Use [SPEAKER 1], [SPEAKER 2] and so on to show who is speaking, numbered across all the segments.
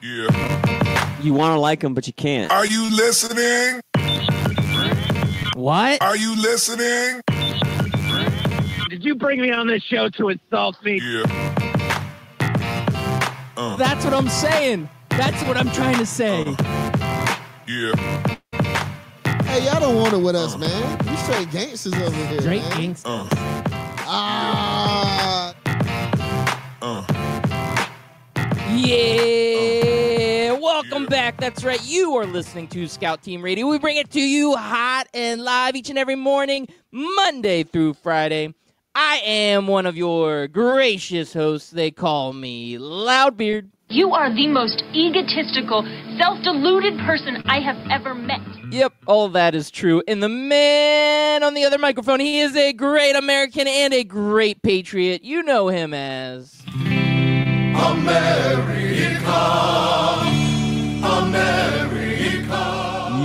[SPEAKER 1] Yeah.
[SPEAKER 2] You want to like him, but you can't.
[SPEAKER 1] Are you listening?
[SPEAKER 3] What?
[SPEAKER 1] Are you listening?
[SPEAKER 4] Did you bring me on this show to insult me?
[SPEAKER 1] Yeah.
[SPEAKER 3] That's what I'm saying. That's what I'm trying to say.
[SPEAKER 1] Yeah.
[SPEAKER 5] Hey, y'all don't want it with us, man. We straight gangsters over here.
[SPEAKER 3] Straight
[SPEAKER 5] man.
[SPEAKER 3] gangsters. Yeah. Welcome back. That's right. You are listening to Scout Team Radio. We bring it to you hot and live each and every morning, Monday through Friday. I am one of your gracious hosts. They call me Loudbeard.
[SPEAKER 6] You are the most egotistical, self-deluded person I have ever met.
[SPEAKER 3] Yep, all that is true. And the man on the other microphone, he is a great American and a great patriot. You know him as...
[SPEAKER 2] America.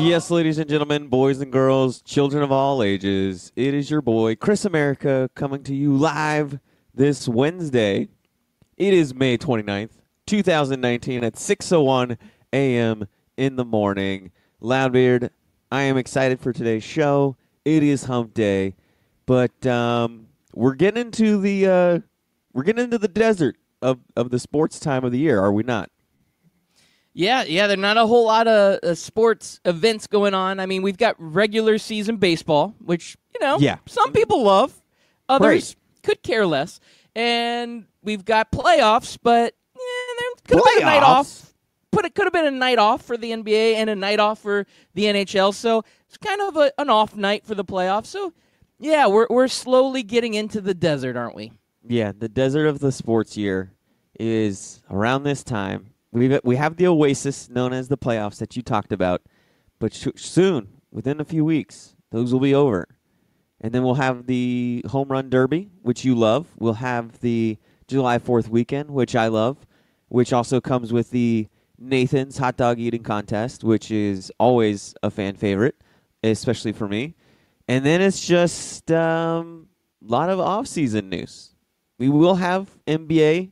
[SPEAKER 2] Yes, ladies and gentlemen, boys and girls, children of all ages, it is your boy, Chris America, coming to you live this Wednesday. It is May 29th, 2019 at 6:01 a.m. in the morning. Loudbeard, I am excited for today's show. It is hump day, but we're getting into the desert of the sports time of the year, are we not?
[SPEAKER 3] Yeah, there's not a whole lot of sports events going on. I mean, we've got regular season baseball, which, some people love. Others could care less. And we've got playoffs, but there could have been a night off. It could have been a night off for the NBA and a night off for the NHL. So it's kind of an off night for the playoffs. So, yeah, we're slowly getting into the desert, aren't we?
[SPEAKER 2] Yeah, the desert of the sports year is around this time. We have the oasis known as the playoffs that you talked about, but soon, within a few weeks, those will be over. And then we'll have the Home Run Derby, which you love. We'll have the July 4th weekend, which I love, which also comes with the Nathan's Hot Dog Eating Contest, which is always a fan favorite, especially for me. And then it's just a lot of off-season news. We will have NBA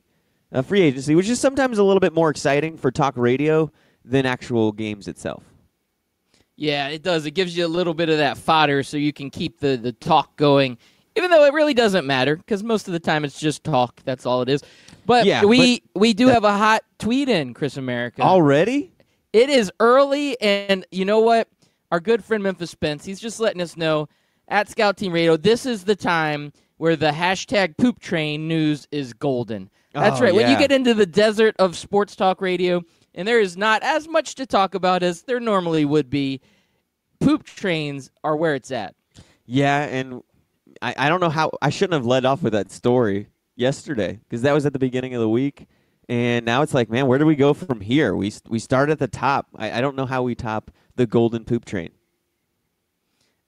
[SPEAKER 2] free agency, which is sometimes a little bit more exciting for talk radio than actual games itself.
[SPEAKER 3] Yeah, it does. It gives you a little bit of that fodder so you can keep the talk going, even though it really doesn't matter because most of the time it's just talk. That's all it is. But we do have a hot tweet in, Chris America.
[SPEAKER 2] Already?
[SPEAKER 3] It is early, and you know what? Our good friend Memphis Spence, he's just letting us know at Scout Team Radio, this is the time where the hashtag poop train news is golden. That's right.
[SPEAKER 2] Yeah.
[SPEAKER 3] When you get into the desert of sports talk radio, and there is not as much to talk about as there normally would be, poop trains are where it's at.
[SPEAKER 2] Yeah, and I don't know how – I shouldn't have led off with that story yesterday because that was at the beginning of the week, and now it's like, man, where do we go from here? We start at the top. I don't know how we top the golden poop train.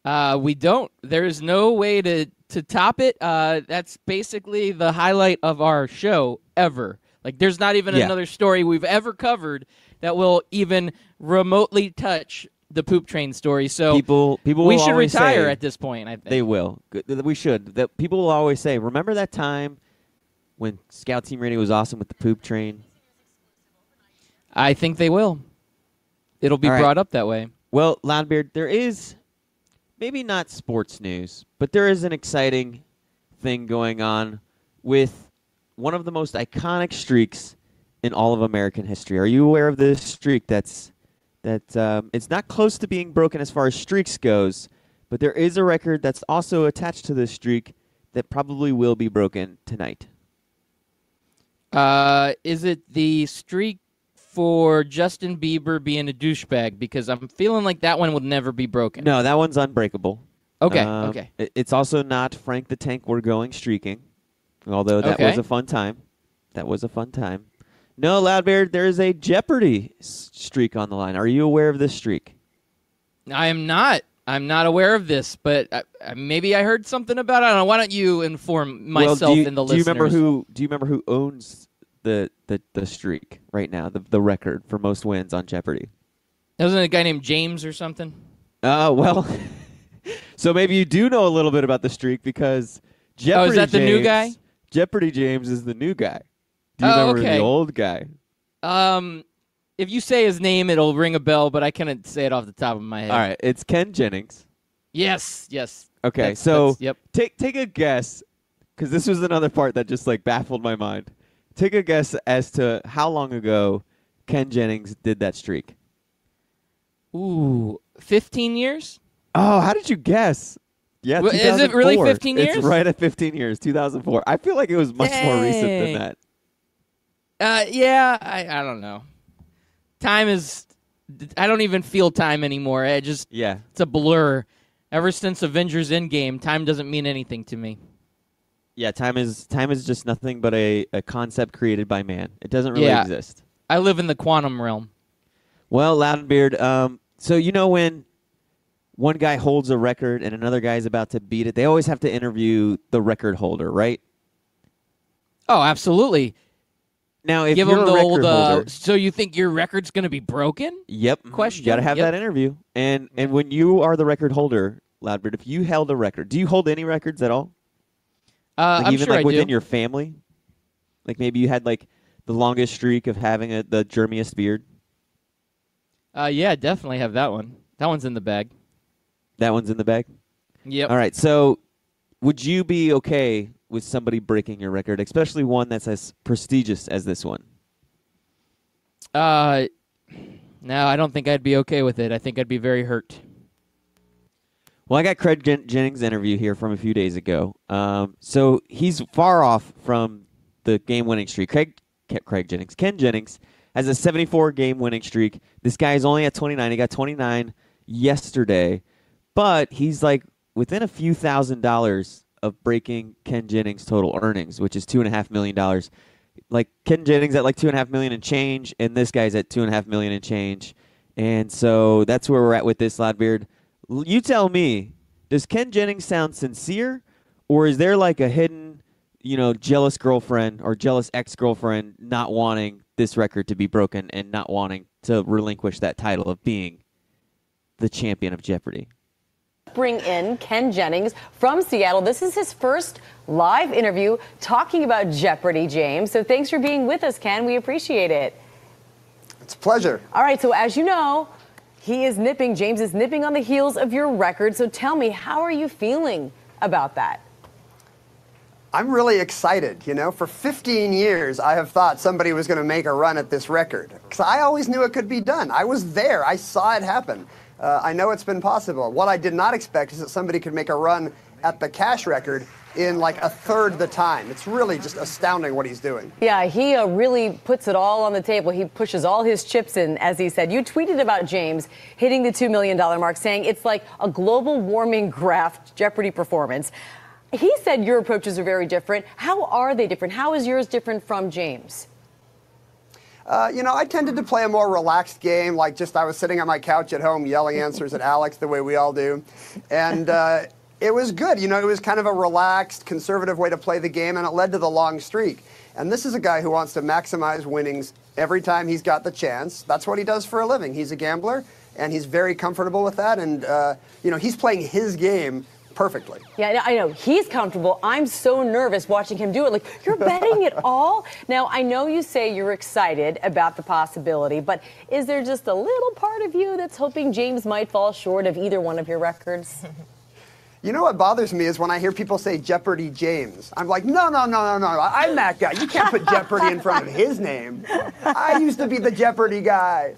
[SPEAKER 3] We don't. There is no way to top it. That's basically the highlight of our show ever. Like, there's not even another story we've ever covered that will even remotely touch the poop train story. So
[SPEAKER 2] people
[SPEAKER 3] we should retire at this point, I think.
[SPEAKER 2] They will. We should. People will always say, remember that time when Scout Team Radio was awesome with the poop train?
[SPEAKER 3] I think they will. It'll be brought up that way.
[SPEAKER 2] Well, Loudbeard, there is maybe not sports news, but there is an exciting thing going on with one of the most iconic streaks in all of American history. Are you aware of this streak it's not close to being broken as far as streaks goes, but there is a record that's also attached to this streak that probably will be broken tonight?
[SPEAKER 3] Is it the streak for Justin Bieber being a douchebag? Because I'm feeling like that one would never be broken.
[SPEAKER 2] No, that one's unbreakable.
[SPEAKER 3] Okay.
[SPEAKER 2] It's also not Frank the Tank We're Going streaking, although that was a fun time. No, Loudbeard, there is a Jeopardy streak on the line. Are you aware of this streak?
[SPEAKER 3] I am not. I'm not aware of this, but maybe I heard something about it. I don't know. Why don't you inform myself and the listeners?
[SPEAKER 2] Do you remember who owns the streak right now, the record for most wins on Jeopardy?
[SPEAKER 3] Wasn't it a guy named James or something?
[SPEAKER 2] Well, so maybe you do know a little bit about the streak because Jeopardy
[SPEAKER 3] is that the new guy?
[SPEAKER 2] Jeopardy James is the new guy. Do you remember the old guy?
[SPEAKER 3] If you say his name, it'll ring a bell, but I couldn't say it off the top of my head.
[SPEAKER 2] All right, it's Ken Jennings.
[SPEAKER 3] Yes.
[SPEAKER 2] Okay,
[SPEAKER 3] yep.
[SPEAKER 2] Take a guess, because this was another part that just like baffled my mind. Take a guess as to how long ago Ken Jennings did that streak.
[SPEAKER 3] Ooh, 15 years?
[SPEAKER 2] Oh, how did you guess? Yeah,
[SPEAKER 3] well, is it really 15 years?
[SPEAKER 2] It's right at 15 years, 2004. I feel like it was much more recent than
[SPEAKER 3] that. Yeah, I don't know. Time is, I don't even feel time anymore. It's a blur. Ever since Avengers Endgame, time doesn't mean anything to me.
[SPEAKER 2] Yeah, time is just nothing but a concept created by man. It doesn't really exist.
[SPEAKER 3] I live in the quantum realm.
[SPEAKER 2] Well, Loudenbeard, so you know when one guy holds a record and another guy's about to beat it, they always have to interview the record holder, right?
[SPEAKER 3] Oh, absolutely.
[SPEAKER 2] Now, if
[SPEAKER 3] give
[SPEAKER 2] you're
[SPEAKER 3] them the
[SPEAKER 2] a record
[SPEAKER 3] old,
[SPEAKER 2] holder,
[SPEAKER 3] so you think your record's going to be broken?
[SPEAKER 2] Yep.
[SPEAKER 3] Question.
[SPEAKER 2] You got to have that interview. And when you are the record holder, Loudenbeard, if you held a record, do you hold any records at all?
[SPEAKER 3] I'm
[SPEAKER 2] even
[SPEAKER 3] sure
[SPEAKER 2] like
[SPEAKER 3] I
[SPEAKER 2] within
[SPEAKER 3] do.
[SPEAKER 2] your family? Like maybe you had like the longest streak of having the germiest beard?
[SPEAKER 3] Yeah, definitely have that one. That one's in the bag.
[SPEAKER 2] That one's in the bag?
[SPEAKER 3] Yep.
[SPEAKER 2] All right, so would you be okay with somebody breaking your record, especially one that's as prestigious as this one?
[SPEAKER 3] No, I don't think I'd be okay with it. I think I'd be very hurt.
[SPEAKER 2] Well, I got Craig Jennings' interview here from a few days ago. So he's far off from the game-winning streak. Ken Jennings has a 74-game winning streak. This guy is only at 29. He got 29 yesterday. But he's like within a few $1,000s of breaking Ken Jennings' total earnings, which is $2.5 million. Like Ken Jennings at like $2.5 million and change, and this guy's at $2.5 million and change. And so that's where we're at with this, Loudenbeard. You tell me, does Ken Jennings sound sincere, or is there like a hidden, jealous girlfriend or jealous ex-girlfriend not wanting this record to be broken and not wanting to relinquish that title of being the champion of Jeopardy?
[SPEAKER 7] Bring in Ken Jennings from Seattle. This is his first live interview talking about Jeopardy, James. So thanks for being with us, Ken. We appreciate it.
[SPEAKER 8] It's a pleasure.
[SPEAKER 7] All right, so as you know, James is nipping on the heels of your record. So tell me, how are you feeling about that?
[SPEAKER 8] I'm really excited. For 15 years, I have thought somebody was going to make a run at this record. Because I always knew it could be done. I was there. I saw it happen. I know it's been possible. What I did not expect is that somebody could make a run at the cash record in like a third the time. It's really just astounding what he's doing.
[SPEAKER 7] Yeah, he really puts it all on the table. He pushes all his chips in, as he said. You tweeted about James hitting the $2 million mark, saying it's like a global warming graph Jeopardy performance. He said your approaches are very different. How are they different? How is yours different from James?
[SPEAKER 8] I tended to play a more relaxed game, like I was sitting on my couch at home yelling answers at Alex the way we all do. And it was good. It was kind of a relaxed, conservative way to play the game, and it led to the long streak. And this is a guy who wants to maximize winnings every time he's got the chance. That's what he does for a living. He's a gambler, and he's very comfortable with that. And, he's playing his game perfectly.
[SPEAKER 7] Yeah, I know. He's comfortable. I'm so nervous watching him do it. Like, you're betting it all? Now, I know you say you're excited about the possibility, but is there just a little part of you that's hoping James might fall short of either one of your records?
[SPEAKER 8] What bothers me is when I hear people say Jeopardy James. I'm like, no. I'm that guy. You can't put Jeopardy in front of his name. I used to be the Jeopardy guy.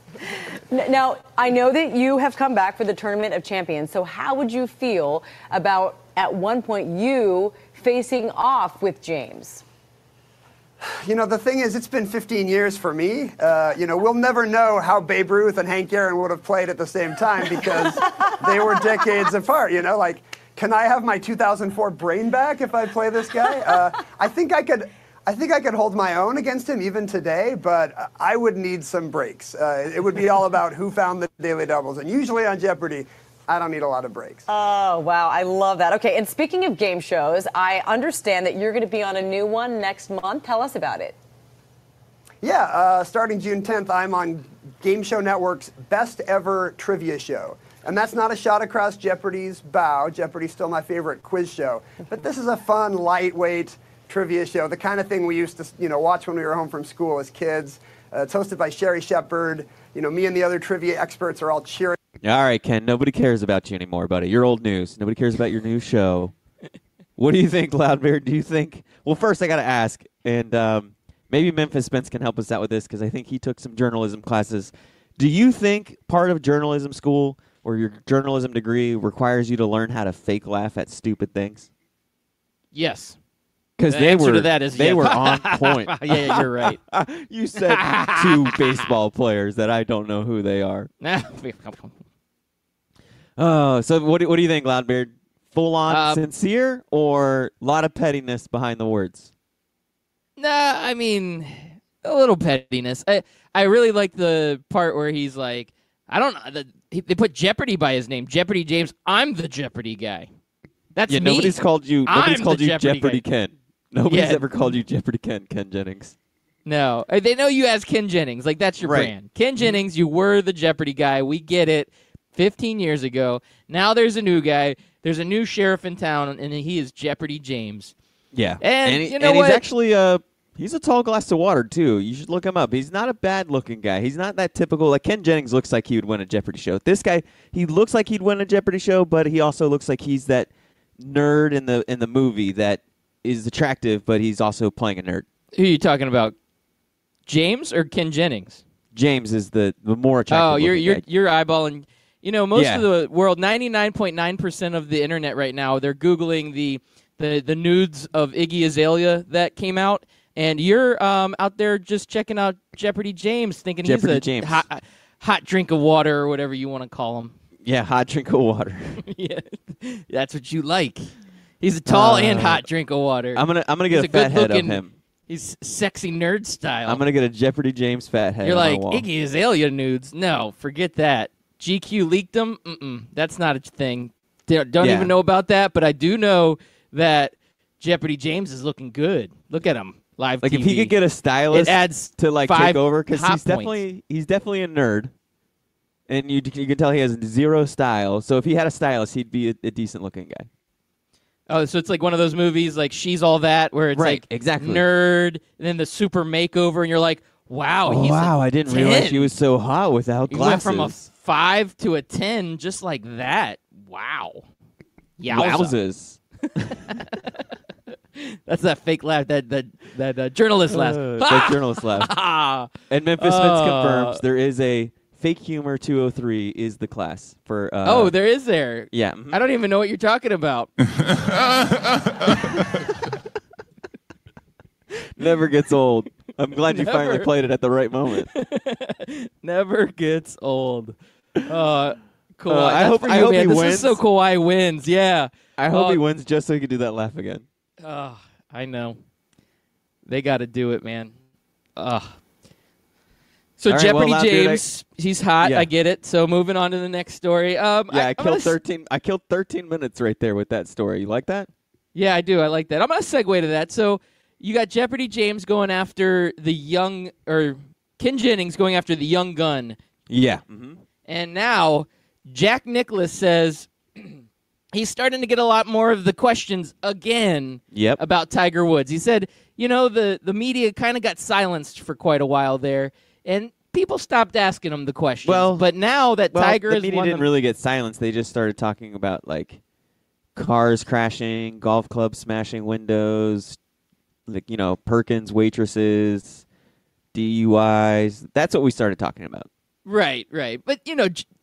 [SPEAKER 7] Now, I know that you have come back for the Tournament of Champions. So how would you feel about, at one point, you facing off with James?
[SPEAKER 8] The thing is, it's been 15 years for me. We'll never know how Babe Ruth and Hank Aaron would have played at the same time because they were decades apart. Can I have my 2004 brain back if I play this guy? I think I could hold my own against him even today, but I would need some breaks. It would be all about who found the daily doubles. And usually on Jeopardy, I don't need a lot of breaks.
[SPEAKER 7] Oh, wow. I love that. Okay, and speaking of game shows, I understand that you're going to be on a new one next month. Tell us about it.
[SPEAKER 8] Yeah, starting June 10th, I'm on Game Show Network's Best Ever Trivia Show. And that's not a shot across Jeopardy's bow. Jeopardy's still my favorite quiz show. But this is a fun, lightweight trivia show, the kind of thing we used to, watch when we were home from school as kids. It's hosted by Sherry Shepard. Me and the other trivia experts are all cheering.
[SPEAKER 2] All right, Ken, nobody cares about you anymore, buddy. You're old news. Nobody cares about your new show. What do you think, Loudbeard? Do you think – well, first I got to ask, and maybe Memphis Spence can help us out with this because I think he took some journalism classes. Do you think part of journalism school or your journalism degree requires you to learn how to fake laugh at stupid things?
[SPEAKER 3] Yes.
[SPEAKER 2] Because
[SPEAKER 3] they
[SPEAKER 2] were on point.
[SPEAKER 3] Yeah, you're right.
[SPEAKER 2] You said two baseball players that I don't know who they are. Oh, so what do you think, Loudbeard? Full-on sincere or a lot of pettiness behind the words?
[SPEAKER 3] Nah, I mean, a little pettiness. I really like the part where he's like, I don't know. They put Jeopardy by his name. Jeopardy James. I'm the Jeopardy guy. That's me.
[SPEAKER 2] Nobody's called you Jeopardy Ken. Nobody's ever called you Jeopardy Ken Jennings.
[SPEAKER 3] No. They know you as Ken Jennings. Like, that's your brand. Ken Jennings, you were the Jeopardy guy. We get it. 15 years ago. Now there's a new guy. There's a new sheriff in town, and he is Jeopardy James.
[SPEAKER 2] Yeah.
[SPEAKER 3] And you know
[SPEAKER 2] what? He's actually he's a tall glass of water, too. You should look him up. He's not a bad-looking guy. He's not that typical. Like, Ken Jennings looks like he would win a Jeopardy show. This guy, he looks like he'd win a Jeopardy show, but he also looks like he's that nerd in the movie that is attractive, but he's also playing a nerd.
[SPEAKER 3] Who are you talking about? James or Ken Jennings?
[SPEAKER 2] James is the more attractive.
[SPEAKER 3] Oh, you're eyeballing. Most of the world, 99.9% of the internet right now, they're Googling the nudes of Iggy Azalea that came out, and you're out there just checking out Jeopardy James, thinking he's a hot drink of water or whatever you want to call him.
[SPEAKER 2] Yeah, hot drink of water.
[SPEAKER 3] Yeah, that's what you like. He's a tall and hot drink of water.
[SPEAKER 2] I'm gonna get a fat head of him.
[SPEAKER 3] He's sexy nerd style.
[SPEAKER 2] I'm gonna get a Jeopardy James fat head.
[SPEAKER 3] You're
[SPEAKER 2] on
[SPEAKER 3] like
[SPEAKER 2] my wall.
[SPEAKER 3] Iggy Azalea nudes. No, forget that. GQ leaked them. That's not a thing. Don't even know about that, but I do know that Jeopardy James is looking good. Look at him live.
[SPEAKER 2] Like
[SPEAKER 3] TV.
[SPEAKER 2] if he could get a stylist,
[SPEAKER 3] it adds
[SPEAKER 2] to take over because he's
[SPEAKER 3] points.
[SPEAKER 2] definitely a nerd, and you can tell he has zero style. So if he had a stylist, he'd be a decent looking guy.
[SPEAKER 3] Oh, so it's like one of those movies like She's All That, where it's like
[SPEAKER 2] exactly
[SPEAKER 3] nerd, and then the super makeover, and you're like, wow,
[SPEAKER 2] I didn't realize she was so hot without glasses.
[SPEAKER 3] Went from a 5 to a 10 just like that. Wow.
[SPEAKER 2] Yowzas.
[SPEAKER 3] That's that fake laugh, that journalist laugh.
[SPEAKER 2] That journalist laugh. And Memphis Spence confirms there is a Fake Humor 203 is the class for.
[SPEAKER 3] There is there.
[SPEAKER 2] Yeah.
[SPEAKER 3] I don't even know what you're talking about.
[SPEAKER 2] Never gets old. I'm glad you finally played it at the right moment.
[SPEAKER 3] Never gets old. Kawhi.
[SPEAKER 2] I hope he
[SPEAKER 3] this
[SPEAKER 2] wins.
[SPEAKER 3] Is so Kawhi wins. Yeah.
[SPEAKER 2] I hope he wins just so he can do that laugh again.
[SPEAKER 3] I know. They got to do it, man. So
[SPEAKER 2] right,
[SPEAKER 3] Jeopardy
[SPEAKER 2] well,
[SPEAKER 3] James, he's hot.
[SPEAKER 2] Yeah.
[SPEAKER 3] I get it. So moving on to the next story.
[SPEAKER 2] I killed 13. I killed 13 minutes right there with that story. You like that?
[SPEAKER 3] Yeah, I do. I like that. I'm gonna segue to that. So you got Jeopardy James going after Ken Jennings going after the young gun.
[SPEAKER 2] Yeah.
[SPEAKER 3] And now Jack Nicklaus says he's starting to get a lot more of the questions again about Tiger Woods. He said, the media kind of got silenced for quite a while there, and people stopped asking him the questions. But now that Tiger
[SPEAKER 2] the
[SPEAKER 3] has
[SPEAKER 2] media
[SPEAKER 3] won
[SPEAKER 2] didn't really get silenced. They just started talking about like cars crashing, golf clubs smashing windows, like Perkins waitresses, DUIs. That's what we started talking about.
[SPEAKER 3] Right. But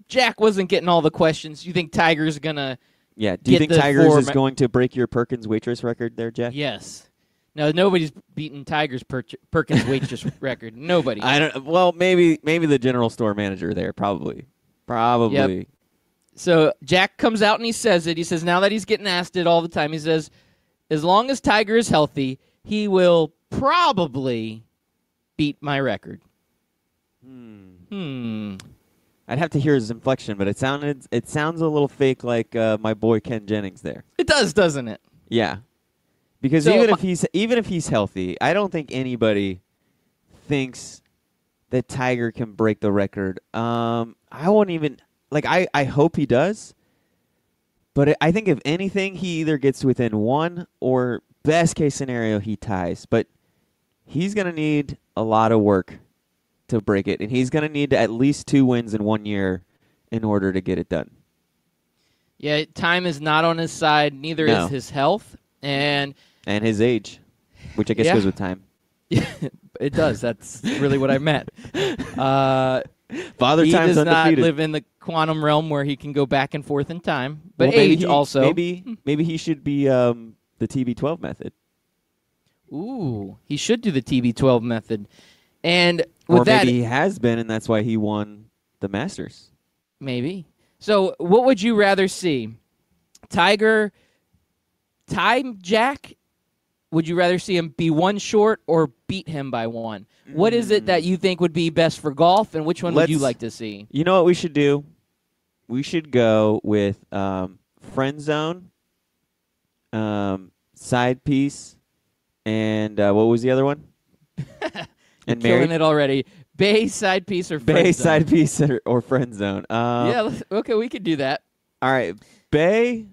[SPEAKER 3] Jack wasn't getting all the questions. You think Tiger's gonna?
[SPEAKER 2] Yeah. Do you think Tiger's is going to break your Perkins waitress record there, Jack?
[SPEAKER 3] Yes. No, nobody's beaten Tiger's Perkins waitress record. Nobody.
[SPEAKER 2] I don't. Well, maybe the general store manager there. Probably.
[SPEAKER 3] Yep. So Jack comes out and he says it. He says now that he's getting asked it all the time, he says, as long as Tiger is healthy, he will probably beat my record.
[SPEAKER 2] I'd have to hear his inflection, but it sounds a little fake, like my boy Ken Jennings there.
[SPEAKER 3] It does, doesn't it?
[SPEAKER 2] Yeah. Because even if he's healthy, I don't think anybody thinks that Tiger can break the record. I won't even I hope he does, but I think if anything, he either gets within 1 or best case scenario, he ties. But he's going to need a lot of work to break it. And he's going to need at least 2 wins in 1 year in order to get it done.
[SPEAKER 3] Yeah, time is not on his side. Neither is his health. And
[SPEAKER 2] his age, which I guess goes with time.
[SPEAKER 3] It does. That's really what I meant.
[SPEAKER 2] Father
[SPEAKER 3] he
[SPEAKER 2] Time's
[SPEAKER 3] does not
[SPEAKER 2] undefeated.
[SPEAKER 3] live in the quantum realm where he can go back and forth in time. But
[SPEAKER 2] well,
[SPEAKER 3] age also.
[SPEAKER 2] Maybe he should be the TB12 method.
[SPEAKER 3] Ooh, he should do the TB12 method. And with
[SPEAKER 2] or
[SPEAKER 3] that,
[SPEAKER 2] maybe he has been, and that's why he won the Masters.
[SPEAKER 3] Maybe. So what would you rather see? Tiger tie Jack? Would you rather see him be 1 short or beat him by 1? What is it that you think would be best for golf, and which one would you like to see?
[SPEAKER 2] You know what we should do? We should go with friend zone, side piece, and what was the other one? And
[SPEAKER 3] killing it already. Bay, side piece, or friend
[SPEAKER 2] Bay,
[SPEAKER 3] zone?
[SPEAKER 2] side piece, or friend zone.
[SPEAKER 3] Okay, we could do that.
[SPEAKER 2] All right, Bay.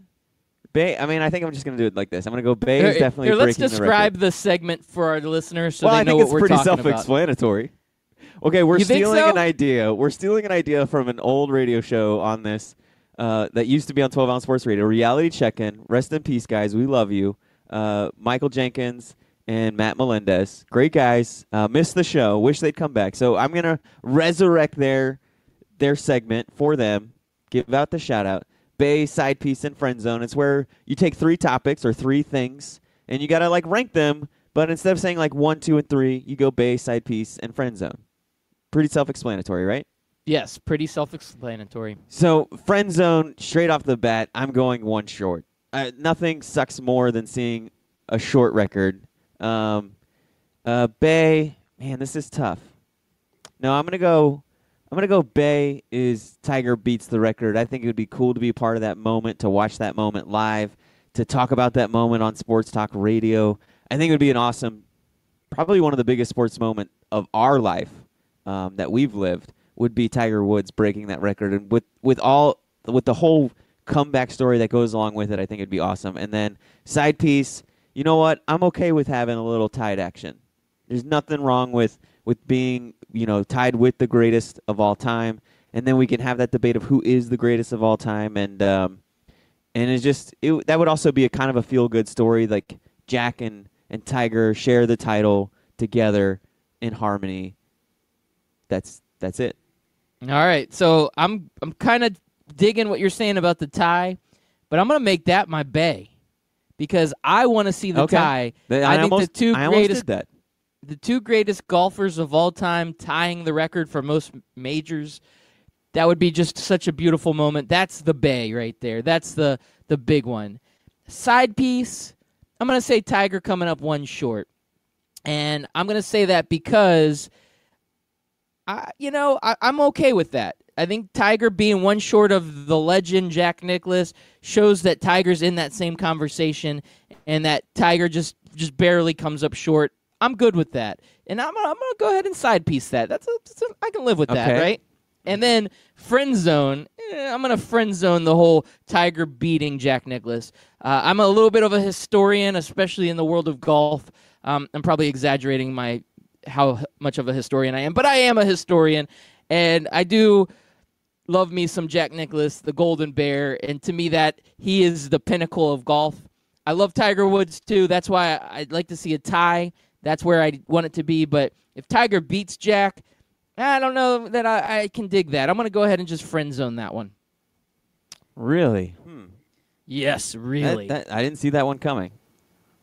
[SPEAKER 2] I mean, I think I'm just going to do it like this. I'm going to go Bay is definitely
[SPEAKER 3] Here, let's
[SPEAKER 2] breaking the
[SPEAKER 3] describe
[SPEAKER 2] record.
[SPEAKER 3] the segment for our listeners so
[SPEAKER 2] well,
[SPEAKER 3] they
[SPEAKER 2] I
[SPEAKER 3] know
[SPEAKER 2] think
[SPEAKER 3] what we're
[SPEAKER 2] it's pretty
[SPEAKER 3] talking about.
[SPEAKER 2] self-explanatory. Okay, we're
[SPEAKER 3] You think
[SPEAKER 2] stealing
[SPEAKER 3] so?
[SPEAKER 2] an idea. We're stealing an idea from an old radio show on this that used to be on 12 Ounce Sports Radio, Reality Check-In. Rest in peace, guys. We love you. Michael Jenkins and Matt Melendez. Great guys. Missed the show. Wish they'd come back. So I'm going to resurrect their segment for them. Give out the shout-out. Bay, side piece, and friend zone. It's where you take 3 topics or 3 things, and you got to rank them. But instead of saying 1, 2, and 3, you go Bay, side piece, and friend zone. Pretty self-explanatory, right?
[SPEAKER 3] Yes, pretty self-explanatory.
[SPEAKER 2] So friend zone, straight off the bat, I'm going 1 short. Nothing sucks more than seeing a short record. Bay, man, this is tough. No, I'm gonna go Bay is Tiger beats the record. I think it would be cool to be a part of that moment, to watch that moment live, to talk about that moment on Sports Talk Radio. I think it would be an awesome, probably one of the biggest sports moment of our life that we've lived would be Tiger Woods breaking that record. And with the whole comeback story that goes along with it, I think it'd be awesome. And then side piece, you know what? I'm okay with having a little tied action. There's nothing wrong with being, tied with the greatest of all time, and then we can have that debate of who is the greatest of all time, and it's just that would also be a kind of a feel good story, like Jack and Tiger share the title together in harmony. That's it.
[SPEAKER 3] All right, so I'm kind of digging what you're saying about the tie, but I'm gonna make that my Bay because I want to see the tie. I think the 2 greatest golfers of all time tying the record for most majors. That would be just such a beautiful moment. That's the Bay right there. That's the big one. Side piece, I'm going to say Tiger coming up 1 short. And I'm going to say that because, I'm okay with that. I think Tiger being 1 short of the legend Jack Nicklaus shows that Tiger's in that same conversation and that Tiger just barely comes up short. I'm good with that. And I'm gonna go ahead and side piece that. I can live with that, right? And then friend zone, I'm going to friend zone the whole Tiger beating Jack Nicklaus. I'm a little bit of a historian, especially in the world of golf. I'm probably exaggerating how much of a historian I am, but I am a historian, and I do love me some Jack Nicklaus, the Golden Bear, and to me that he is the pinnacle of golf. I love Tiger Woods too. That's why I'd like to see a tie. That's where I want it to be, but if Tiger beats Jack, I don't know that I can dig that. I'm going to go ahead and just friend zone that one.
[SPEAKER 2] Really?
[SPEAKER 3] Yes, really.
[SPEAKER 2] I didn't see that one coming.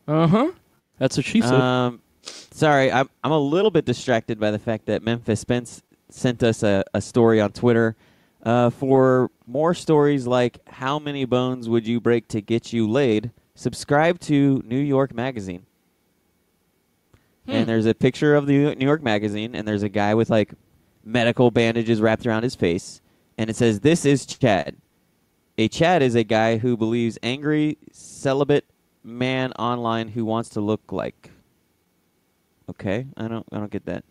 [SPEAKER 3] Uh-huh. That's what she said.
[SPEAKER 2] Sorry, I'm a little bit distracted by the fact that Memphis Spence sent us a story on Twitter. For more stories like how many bones would you break to get you laid, subscribe to New York Magazine. And there's a picture of the New York Magazine, and there's a guy with medical bandages wrapped around his face, and it says, "This is Chad." A Chad is a guy who believes angry, celibate man online who wants to look like. Okay, I don't get that.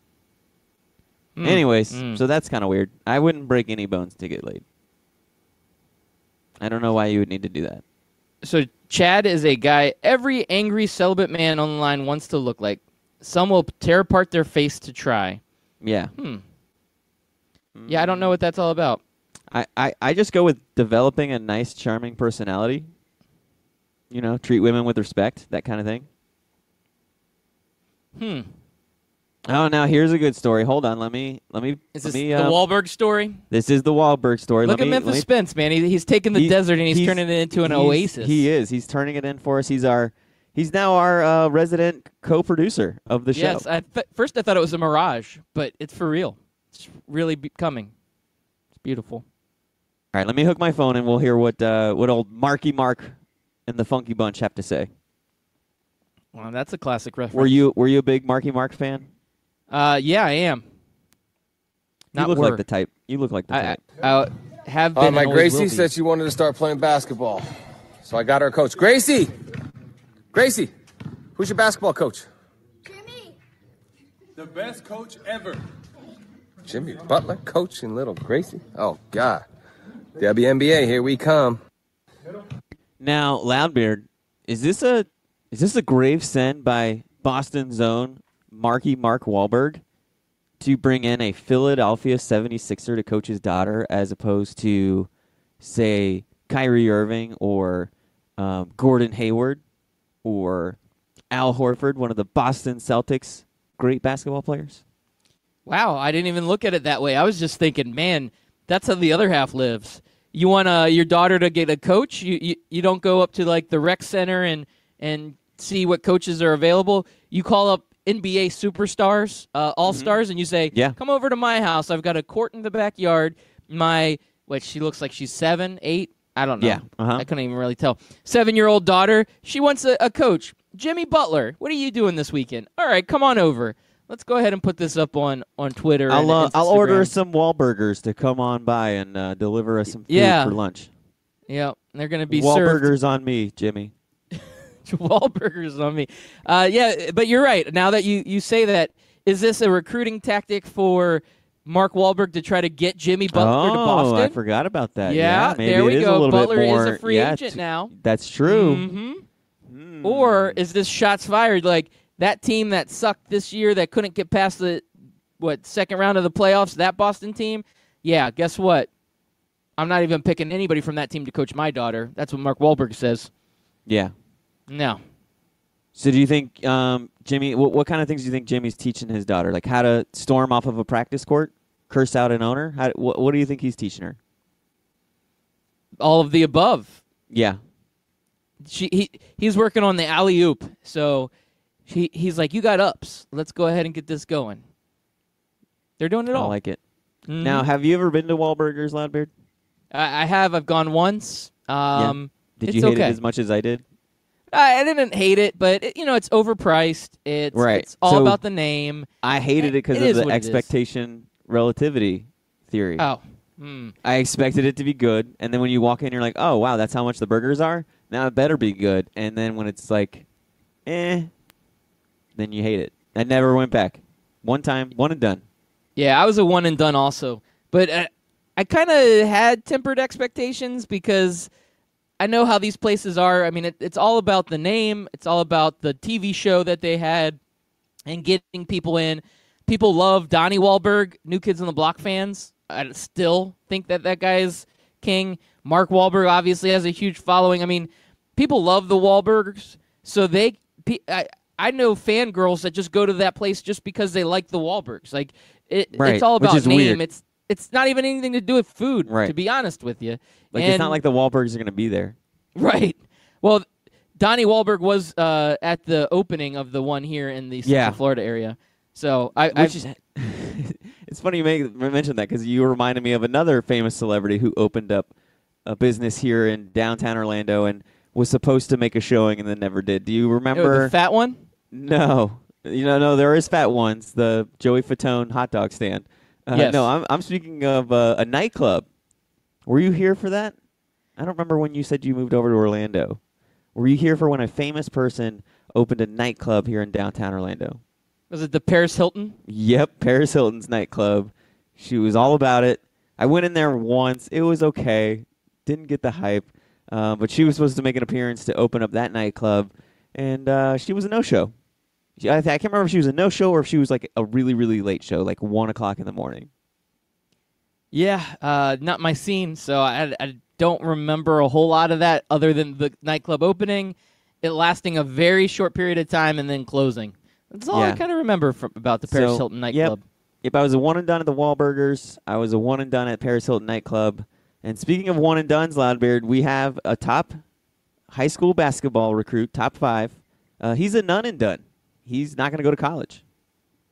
[SPEAKER 2] Anyways, so that's kind of weird. I wouldn't break any bones to get laid. I don't know why you would need to do that.
[SPEAKER 3] So Chad is a guy every angry celibate man online wants to look like. Some will tear apart their face to try.
[SPEAKER 2] Yeah.
[SPEAKER 3] Yeah, I don't know what that's all about.
[SPEAKER 2] I just go with developing a nice, charming personality. You know, treat women with respect, that kind of thing. Oh, now here's a good story. Hold on, let me.
[SPEAKER 3] Is this the Wahlberg story?
[SPEAKER 2] This is the Wahlberg story.
[SPEAKER 3] Look at Memphis Spence, man. He's taking the desert and he's turning it into an oasis.
[SPEAKER 2] He is. He's turning it in for us. He's now our resident co-producer of the show.
[SPEAKER 3] Yes. First I thought it was a mirage, but it's for real. It's really coming. It's beautiful.
[SPEAKER 2] All right, let me hook my phone and we'll hear what old Marky Mark and the Funky Bunch have to say.
[SPEAKER 3] Well, that's a classic reference.
[SPEAKER 2] Were you a big Marky Mark fan?
[SPEAKER 3] Yeah, I am.
[SPEAKER 2] You look like the type. You look like the type.
[SPEAKER 3] I have been.
[SPEAKER 9] My Gracie said she wanted to start playing basketball, so I got her a coach. Gracie, who's your basketball coach?
[SPEAKER 10] Jimmy.
[SPEAKER 9] The best coach ever. Jimmy Butler coaching little Gracie. Oh God, WNBA, here we come.
[SPEAKER 2] Now, Loudbeard, is this a grave sin by Boston's own Marky Mark Wahlberg to bring in a Philadelphia 76er to coach his daughter as opposed to, say, Kyrie Irving or Gordon Hayward or Al Horford, one of the Boston Celtics great basketball players?
[SPEAKER 3] Wow, I didn't even look at it that way. I was just thinking, man, that's how the other half lives. You want your daughter to get a coach? You don't go up to like the rec center and see what coaches are available. You call up NBA superstars, all-stars, and you say, come over to my house. I've got a court in the backyard. She looks like she's 7, 8. I don't know.
[SPEAKER 2] Yeah.
[SPEAKER 3] I couldn't even really tell. 7-year-old daughter. She wants a coach. Jimmy Butler, what are you doing this weekend? All right, come on over. Let's go ahead and put this up on Twitter.
[SPEAKER 2] I'll order some Wahlburgers to come on by and deliver us some food for lunch.
[SPEAKER 3] Yeah, they're going to be
[SPEAKER 2] Wahlburgers on me, Jimmy.
[SPEAKER 3] Wahlburgers on me. Yeah, but you're right. Now that you say that, is this a recruiting tactic for Mark Wahlberg to try to get Jimmy Butler to Boston?
[SPEAKER 2] Oh, I forgot about that.
[SPEAKER 3] Yeah,
[SPEAKER 2] maybe
[SPEAKER 3] there we go. Butler
[SPEAKER 2] is
[SPEAKER 3] a free agent now.
[SPEAKER 2] That's true.
[SPEAKER 3] Or is this shots fired? Like that team that sucked this year that couldn't get past the second round of the playoffs, that Boston team? Yeah, guess what? I'm not even picking anybody from that team to coach my daughter. That's what Mark Wahlberg says.
[SPEAKER 2] Yeah.
[SPEAKER 3] No.
[SPEAKER 2] So do you think Jimmy, what kind of things do you think Jimmy's teaching his daughter? Like how to storm off of a practice court, curse out an owner? What do you think he's teaching her?
[SPEAKER 3] All of the above.
[SPEAKER 2] Yeah.
[SPEAKER 3] He's working on the alley-oop. So he's like, you got ups. Let's go ahead and get this going. They're doing it all.
[SPEAKER 2] I like it. Mm-hmm. Now, have you ever been to Wahlburgers, Loudbeard?
[SPEAKER 3] I have. I've gone once.
[SPEAKER 2] Did you hate it as much as I did?
[SPEAKER 3] I didn't hate it, but it's overpriced. It's all about the name.
[SPEAKER 2] I hated it because of the expectation relativity theory.
[SPEAKER 3] Oh.
[SPEAKER 2] I expected it to be good, and then when you walk in, you're like, oh, wow, that's how much the burgers are? Now it better be good. And then when it's like, then you hate it. I never went back. One time, one and done.
[SPEAKER 3] Yeah, I was a one and done also. But I kind of had tempered expectations because I know how these places are. I mean, it's all about the name. It's all about the TV show that they had and getting people in. People love Donnie Wahlberg, New Kids on the Block fans. I still think that guy is king. Mark Wahlberg obviously has a huge following. I mean, people love the Wahlbergs. So I know fangirls that just go to that place just because they like the Wahlbergs. Like it's all about name.
[SPEAKER 2] Weird.
[SPEAKER 3] It's not even anything to do with food, to be honest with you.
[SPEAKER 2] It's not like the Wahlbergs are going to be there.
[SPEAKER 3] Right. Well, Donnie Wahlberg was at the opening of the one here in the Central Florida area. So
[SPEAKER 2] it's funny you mention that because you reminded me of another famous celebrity who opened up a business here in downtown Orlando and was supposed to make a showing and then never did. Do you remember?
[SPEAKER 3] The fat one?
[SPEAKER 2] No. No, there is fat ones. The Joey Fatone hot dog stand.
[SPEAKER 3] Yes.
[SPEAKER 2] No, I'm speaking of a nightclub. Were you here for that? I don't remember when you said you moved over to Orlando. Were you here for when a famous person opened a nightclub here in downtown Orlando?
[SPEAKER 3] Was it the Paris Hilton?
[SPEAKER 2] Yep, Paris Hilton's nightclub. She was all about it. I went in there once. It was okay. Didn't get the hype. But she was supposed to make an appearance to open up that nightclub, and she was a no-show. I can't remember if she was a no-show or if she was like a really, really late show, like 1 o'clock in the morning.
[SPEAKER 3] Yeah, not my scene, so I don't remember a whole lot of that other than the nightclub opening, it lasting a very short period of time, and then clousing. That's all I kind of remember about the Paris Hilton nightclub.
[SPEAKER 2] Yep, I was a one and done at the Wahlburgers. I was a one and done at Paris Hilton nightclub. And speaking of one and dones, Loudbeard, we have a top high school basketball recruit, top 5. He's a none and done. He's not going to go to college.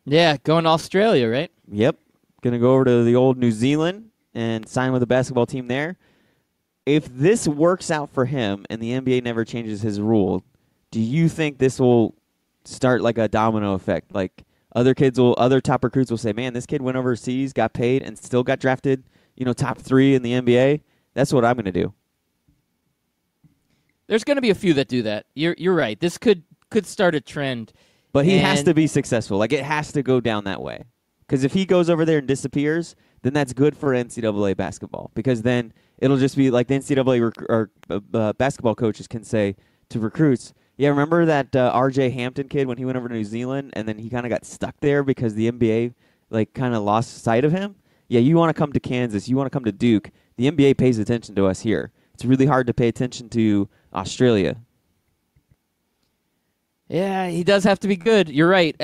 [SPEAKER 3] Yeah, going to Australia, right?
[SPEAKER 2] Yep. Going to go over to the old New Zealand and sign with a basketball team there. If this works out for him and the NBA never changes his rule, do you think this will start like a domino effect? Like other top recruits will say, man, this kid went overseas, got paid, and still got drafted, top 3 in the NBA. That's what I'm going to do.
[SPEAKER 3] There's going to be a few that do that. You're right. This could start a trend.
[SPEAKER 2] But he has to be successful. Like, it has to go down that way. Because if he goes over there and disappears, then that's good for NCAA basketball. Because then it'll just be like the NCAA basketball coaches can say to recruits, yeah, remember that R.J. Hampton kid when he went over to New Zealand and then he kind of got stuck there because the NBA kind of lost sight of him? Yeah, you want to come to Kansas. You want to come to Duke. The NBA pays attention to us here. It's really hard to pay attention to Australia.
[SPEAKER 3] Yeah, he does have to be good. You're right.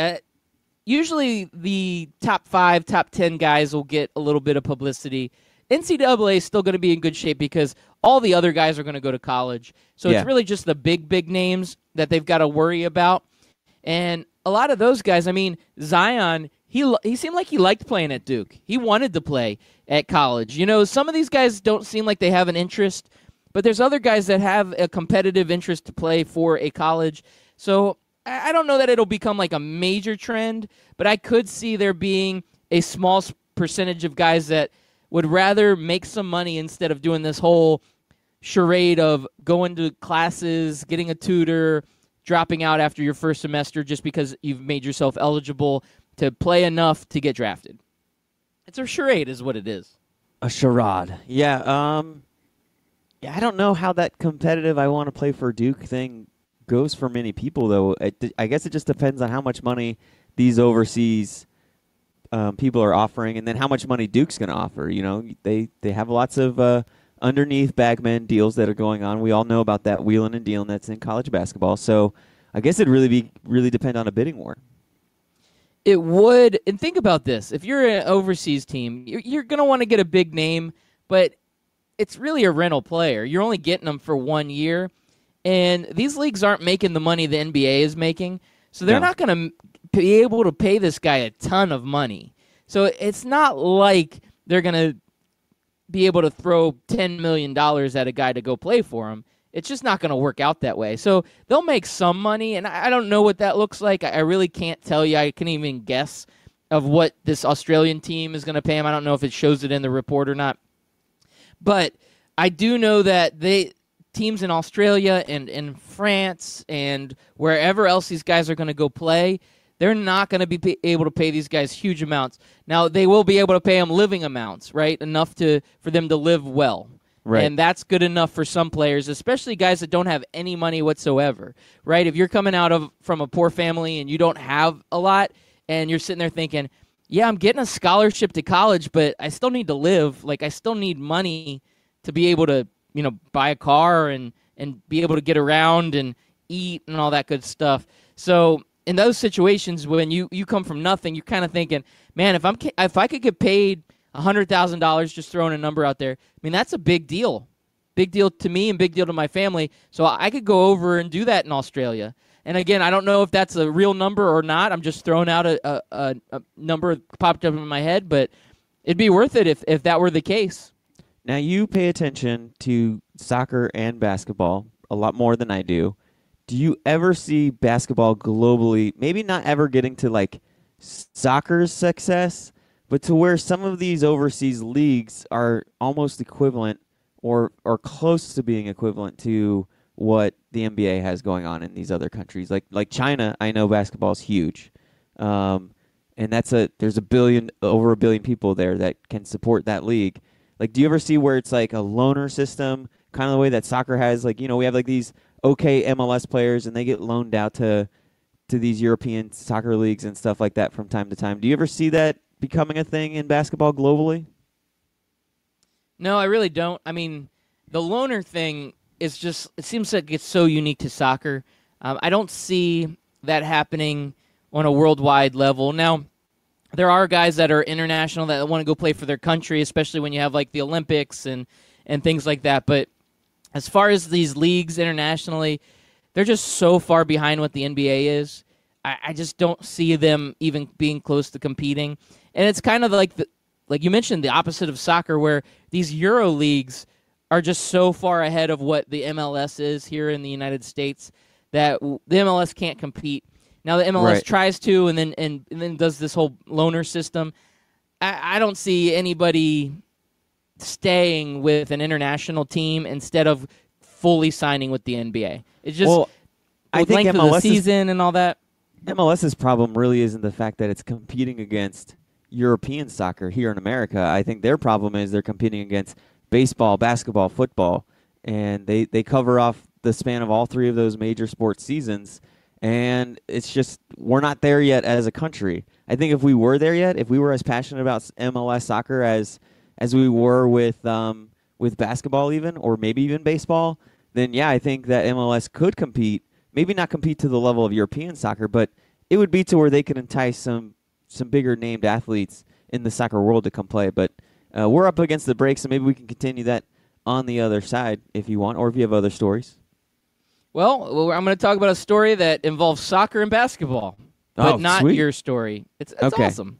[SPEAKER 3] Usually the top 5, top 10 guys will get a little bit of publicity. NCAA is still going to be in good shape because all the other guys are going to go to college. So it's really just the big names that they've got to worry about. And a lot of those guys, I mean, Zion, he seemed like he liked playing at Duke. He wanted to play at college. Some of these guys don't seem like they have an interest, but there's other guys that have a competitive interest to play for a college. So I don't know that it'll become like a major trend, but I could see there being a small percentage of guys that would rather make some money instead of doing this whole charade of going to classes, getting a tutor, dropping out after your first semester just because you've made yourself eligible to play enough to get drafted. It's a charade is what it is.
[SPEAKER 2] A charade. Yeah, I don't know how that competitive I want to play for Duke thing goes for many people, though. I guess it just depends on how much money these overseas people are offering and then how much money Duke's going to offer. They have lots of underneath bagman deals that are going on. We all know about that wheeling and dealing that's in college basketball. So I guess it'd really depend on a bidding war.
[SPEAKER 3] It would. And think about this. If you're an overseas team, you're going to want to get a big name, but it's really a rental player. You're only getting them for 1 year. And these leagues aren't making the money the NBA is making. So they're not going to be able to pay this guy a ton of money. So it's not like they're going to be able to throw $10 million at a guy to go play for him. It's just not going to work out that way. So they'll make some money, and I don't know what that looks like. I really can't tell you. I can't even guess of what this Australian team is going to pay him. I don't know if it shows it in the report or not. But I do know that teams in Australia and in France and wherever else these guys are going to go play, they're not going to be able to pay these guys huge amounts. Now, they will be able to pay them living amounts, right? Enough for them to live well. Right. And that's good enough for some players, especially guys that don't have any money whatsoever, right? If you're coming from a poor family and you don't have a lot and you're sitting there thinking, yeah, I'm getting a scholarship to college, but I still need to live. Like, I still need money to be able to, buy a car and be able to get around and eat and all that good stuff. So in those situations, when you come from nothing, you're kind of thinking, man, if I could get paid $100,000, just throwing a number out there, I mean, that's a big deal. Big deal to me and big deal to my family. So I could go over and do that in Australia. And again, I don't know if that's a real number or not. I'm just throwing out a number that popped up in my head, but it'd be worth it if that were the case.
[SPEAKER 2] Now, you pay attention to soccer and basketball a lot more than I do. Do you ever see basketball globally, maybe not ever getting to like soccer's success, but to where some of these overseas leagues are almost equivalent or close to being equivalent to what the NBA has going on in these other countries? Like China, I know basketball is huge. And there's over a billion people there that can support that league. Like, do you ever see where it's like a loaner system kind of the way that soccer has, like, we have like these okay MLS players and they get loaned out to these European soccer leagues and stuff like that from time to time. Do you ever see that becoming a thing in basketball globally?
[SPEAKER 3] No, I really don't. I mean, the loaner thing is just, it seems like it's so unique to soccer. I don't see that happening on a worldwide level. Now, there are guys that are international that want to go play for their country, especially when you have like the Olympics and things like that. But as far as these leagues internationally, they're just so far behind what the NBA is. I just don't see them even being close to competing. And it's kind of like like you mentioned, the opposite of soccer, where these Euro leagues are just so far ahead of what the MLS is here in the United States that the MLS can't compete. Now the MLS tries to, and then does this whole loaner system. I don't see anybody staying with an international team instead of fully signing with the NBA. It's just
[SPEAKER 2] I think
[SPEAKER 3] length of the season and all that.
[SPEAKER 2] MLS's problem really isn't the fact that it's competing against European soccer here in America. I think their problem is they're competing against baseball, basketball, football, and they cover off the span of all three of those major sports seasons. And it's just, we're not there yet as a country. I think if we were there yet, if we were as passionate about MLS soccer as we were with basketball even, or maybe even baseball, then yeah, I think that MLS could compete. Maybe not compete to the level of European soccer, but it would be to where they could entice some bigger named athletes in the soccer world to come play. But we're up against the break, so maybe we can continue that on the other side if you want, or if you have other stories.
[SPEAKER 3] Well, I'm going to talk about a story that involves soccer and basketball, but not
[SPEAKER 2] sweet.
[SPEAKER 3] Your story. It's
[SPEAKER 2] okay.
[SPEAKER 3] Awesome.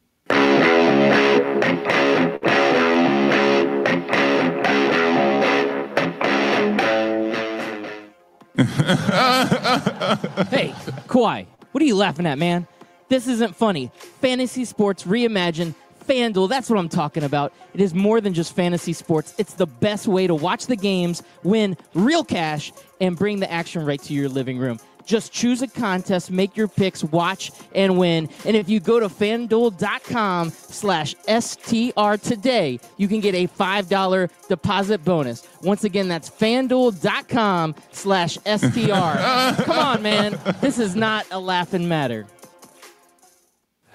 [SPEAKER 3] Hey, Kawhi, what are you laughing at, man? This isn't funny. Fantasy sports reimagined. FanDuel, that's what I'm talking about. It is more than just fantasy sports. It's the best way to watch the games, win real cash, and bring the action right to your living room. Just choose a contest, make your picks, watch, and win. And if you go to FanDuel.com/STR today, you can get a $5 deposit bonus. Once again, that's FanDuel.com/STR. Come on, man. This is not a laughing matter.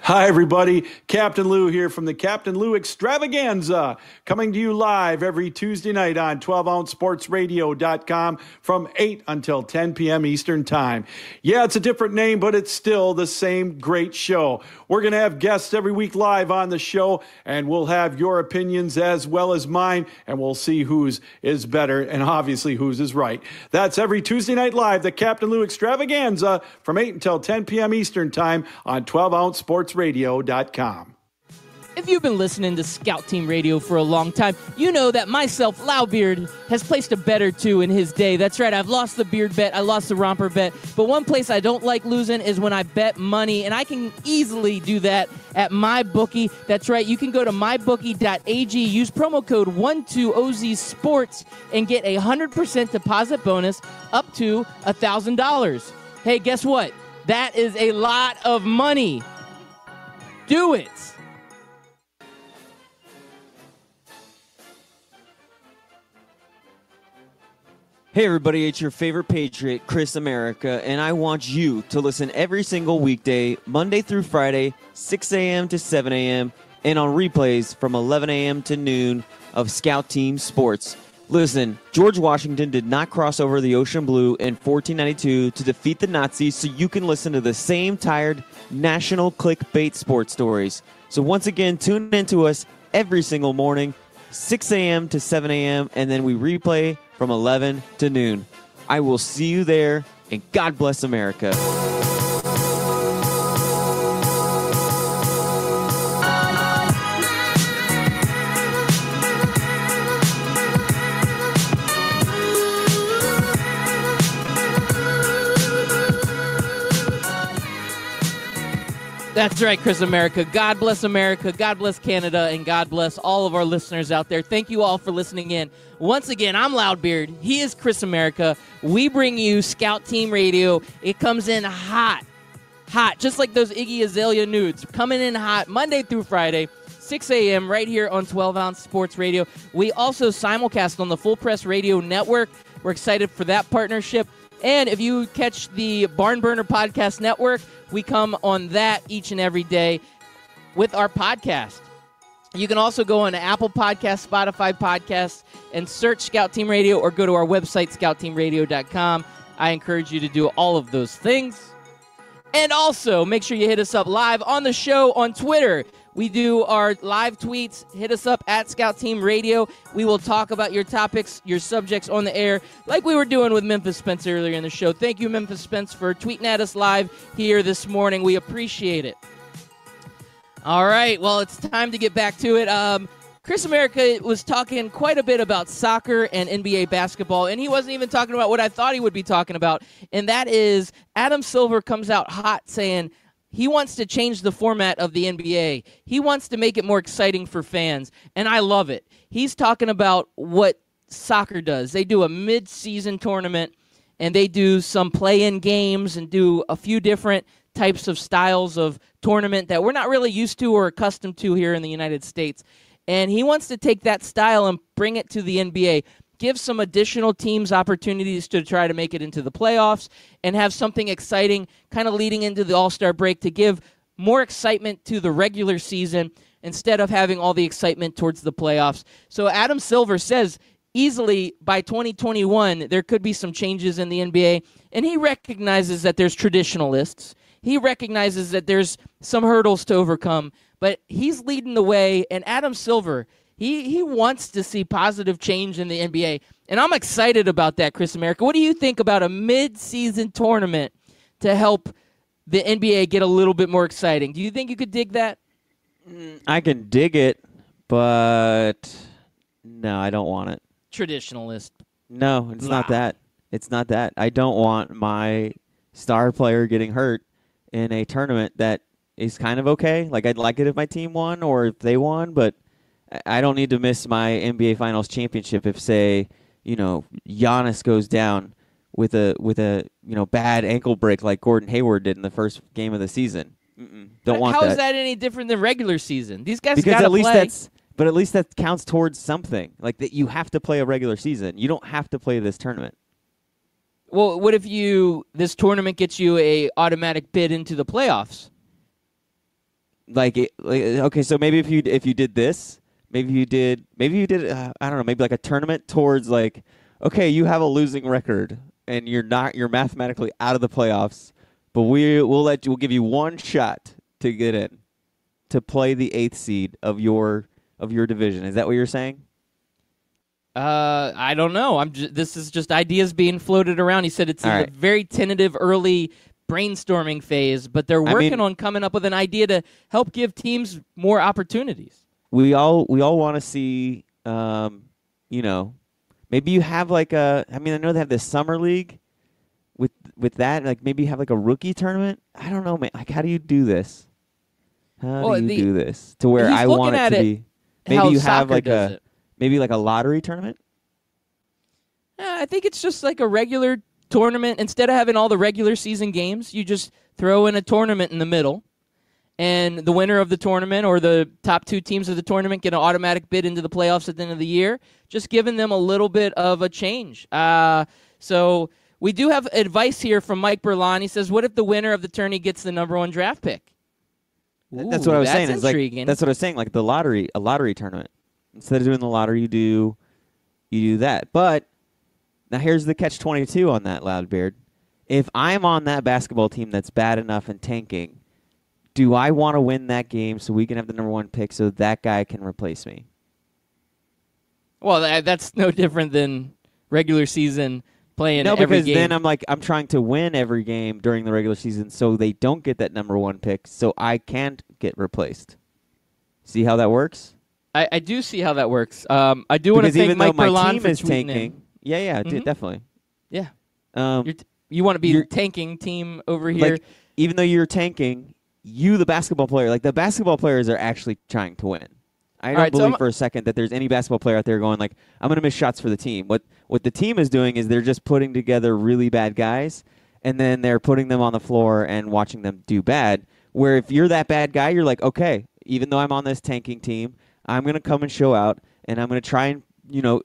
[SPEAKER 10] Hi, everybody. Captain Lou here from the Captain Lou Extravaganza, coming to you live every Tuesday night on 12OunceSportsRadio.com from 8 until 10 p.m. Eastern Time. Yeah, it's a different name, but it's still the same great show. We're going to have guests every week live on the show, and we'll have your opinions as well as mine, and we'll see whose is better and obviously whose is right. That's every Tuesday night live, the Captain Lou Extravaganza from 8 until 10 p.m. Eastern Time on 12OunceSportsRadio.com.
[SPEAKER 3] If you've been listening to Scout Team Radio for a long time, you know that myself, Loudbeard, has placed a bet or two in his day. That's right, I've lost the beard bet, I lost the romper bet, but one place I don't like losing is when I bet money, and I can easily do that at MyBookie. That's right, you can go to mybookie.ag, use promo code 12OZSports, and get a 100% deposit bonus up to $1,000. Hey, guess what? That is a lot of money. Do it.
[SPEAKER 2] Hey everybody, it's your favorite Patriot, Chris America, and I want you to listen every single weekday, Monday through Friday, 6 a.m. to 7 a.m., and on replays from 11 a.m. to noon of Scout Team Sports. Listen, George Washington did not cross over the ocean blue in 1492 to defeat the Nazis, so you can listen to the same tired national clickbait sports stories. So once again, tune in to us every single morning, 6 a.m. to 7 a.m., and then we replay from 11 to noon. I will see you there, and God bless America.
[SPEAKER 3] That's right, Chris America. God bless America, God bless Canada, and God bless all of our listeners out there. Thank you all for listening in. Once again, I'm Loudbeard. He is Chris America. We bring you Scout Team Radio. It comes in hot, just like those Iggy Azalea nudes. Coming in hot Monday through Friday, 6 a.m. right here on 12-Ounce Sports Radio. We also simulcast on the Full Press Radio Network. We're excited for that partnership. And if you catch the Barn Burner Podcast Network, we come on that each and every day with our podcast. You can also go on to Apple Podcasts, Spotify Podcasts, and search Scout Team Radio or go to our website, scoutteamradio.com. I encourage you to do all of those things. And also, make sure you hit us up live on the show on Twitter. We do our live tweets. Hit us up at Scout Team Radio. We will talk about your topics, your subjects on the air, like we were doing with Memphis Spence earlier in the show. Thank you, Memphis Spence, for tweeting at us live here this morning. We appreciate it. All right, well, it's time to get back to it. Chris America was talking quite a bit about soccer and NBA basketball, and he wasn't even talking about what I thought he would be talking about, and that is Adam Silver comes out hot saying he wants to change the format of the NBA. He wants to make it more exciting for fans, and I love it. He's talking about what soccer does. They do a mid-season tournament, and they do some play-in games and do a few different types of styles of tournament that we're not really used to or accustomed to here in the United States. And he wants to take that style and bring it to the NBA, give some additional teams opportunities to try to make it into the playoffs, and have something exciting kind of leading into the All-Star break to give more excitement to the regular season instead of having all the excitement towards the playoffs. So Adam Silver says easily by 2021 there could be some changes in the NBA, and he recognizes that there's traditionalists. He recognizes that there's some hurdles to overcome, but he's leading the way, and Adam Silver, he wants to see positive change in the NBA, and I'm excited about that, Chris America. What do you think about a mid-season tournament to help the NBA get a little bit more exciting? Do you think you could dig that?
[SPEAKER 2] I can dig it, but no, I don't want it.
[SPEAKER 3] Traditionalist.
[SPEAKER 2] No, it's not that. It's not that. I don't want my star player getting hurt in a tournament that is kind of okay. Like, I'd like it if my team won or if they won, but I don't need to miss my NBA Finals championship if, say, Giannis goes down with a bad ankle break like Gordon Hayward did in the first game of the season. Don't want that.
[SPEAKER 3] How is that any different than regular season? These guys
[SPEAKER 2] got to
[SPEAKER 3] play.
[SPEAKER 2] But at least that counts towards something. Like, that you have to play a regular season. You don't have to play this tournament.
[SPEAKER 3] Well, what if this tournament gets you a automatic bid into the playoffs?
[SPEAKER 2] Okay, so maybe if you did this, maybe you did I don't know, maybe like a tournament towards like, okay, you have a losing record and you're mathematically out of the playoffs, but we'll give you one shot to get in, to play the 8th seed of your division. Is that what you're saying?
[SPEAKER 3] I don't know. This is just ideas being floated around. He said it's in a very tentative early brainstorming phase, but they're working on coming up with an idea to help give teams more opportunities.
[SPEAKER 2] We all want to see, maybe you have like I know they have this summer league with that. Like, maybe you have like a rookie tournament. I don't know, man. Like, how do you do this? How do you do this to where I want it to be? Maybe you have like maybe like a lottery tournament?
[SPEAKER 3] I think it's just like a regular tournament. Instead of having all the regular season games, you just throw in a tournament in the middle, and the winner of the tournament or the top 2 teams of the tournament get an automatic bid into the playoffs at the end of the year, just giving them a little bit of a change. So we do have advice here from Mike Berlon. He says, what if the winner of the tourney gets the number 1 draft pick?
[SPEAKER 2] That's what I was saying.
[SPEAKER 3] That's intriguing.
[SPEAKER 2] That's what I was saying, like a lottery tournament. Instead of doing the lottery, you do that. But now here's the catch-22 on that, Loudbeard. If I'm on that basketball team that's bad enough and tanking, do I want to win that game so we can have the number 1 pick so that guy can replace me?
[SPEAKER 3] Well, that's no different than regular season playing
[SPEAKER 2] no,
[SPEAKER 3] every game.
[SPEAKER 2] No, because then I'm trying to win every game during the regular season so they don't get that number 1 pick so I can't get replaced. See how that works?
[SPEAKER 3] I do see how that works. I do want to thank Mike Berlon for tweeting in.
[SPEAKER 2] Yeah, definitely.
[SPEAKER 3] Yeah. You want to be your tanking team over here.
[SPEAKER 2] Like, even though you're tanking, the basketball player, like the basketball players are actually trying to win. I don't believe for a second that there's any basketball player out there going like, I'm going to miss shots for the team. What the team is doing is they're just putting together really bad guys, and then they're putting them on the floor and watching them do bad. Where if you're that bad guy, you're like, okay, even though I'm on this tanking team, I'm going to come and show out, and I'm going to try and,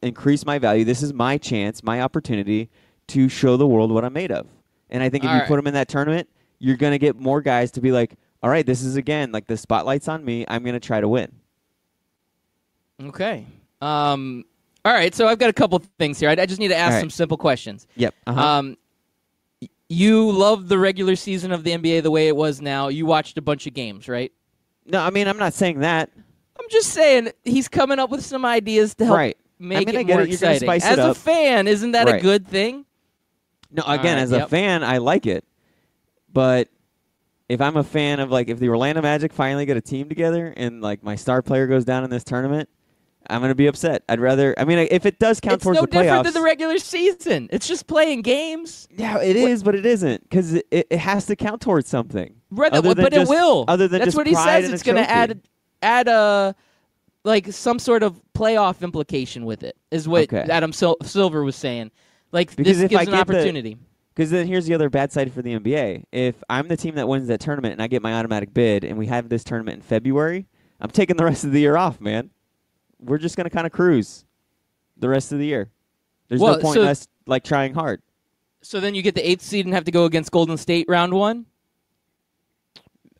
[SPEAKER 2] increase my value. This is my chance, my opportunity to show the world what I'm made of. And I think if you put them in that tournament, you're going to get more guys to be like, all right, this is, again, like the spotlight's on me. I'm going to try to win.
[SPEAKER 3] Okay. All right, so I've got a couple things here. I just need to ask some simple questions.
[SPEAKER 2] Yep. Uh-huh.
[SPEAKER 3] You love the regular season of the NBA the way it was now. You watched a bunch of games, right?
[SPEAKER 2] No, I mean, I'm not saying that.
[SPEAKER 3] I'm just saying he's coming up with some ideas to help make it more exciting. As a fan, isn't that a good thing?
[SPEAKER 2] No, again, as a fan, I like it. But if I'm a fan of, like, if the Orlando Magic finally get a team together and, like, my star player goes down in this tournament, I'm going to be upset. I'd rather – I mean, if it does count towards the playoffs –
[SPEAKER 3] It's no different than the regular season. It's just playing games.
[SPEAKER 2] Yeah, it is, but it isn't because it has to count towards something.
[SPEAKER 3] But it will.
[SPEAKER 2] Other than
[SPEAKER 3] That's
[SPEAKER 2] just
[SPEAKER 3] what he
[SPEAKER 2] pride
[SPEAKER 3] says. It's going to add a like some sort of playoff implication with it is what Adam Silver was saying. Like,
[SPEAKER 2] because
[SPEAKER 3] this gives an opportunity.
[SPEAKER 2] Because then here's the other bad side for the NBA. If I'm the team that wins that tournament and I get my automatic bid and we have this tournament in February, I'm taking the rest of the year off, man. We're just going to kind of cruise the rest of the year. There's no point in us like trying hard.
[SPEAKER 3] So then you get the 8th seed and have to go against Golden State round 1?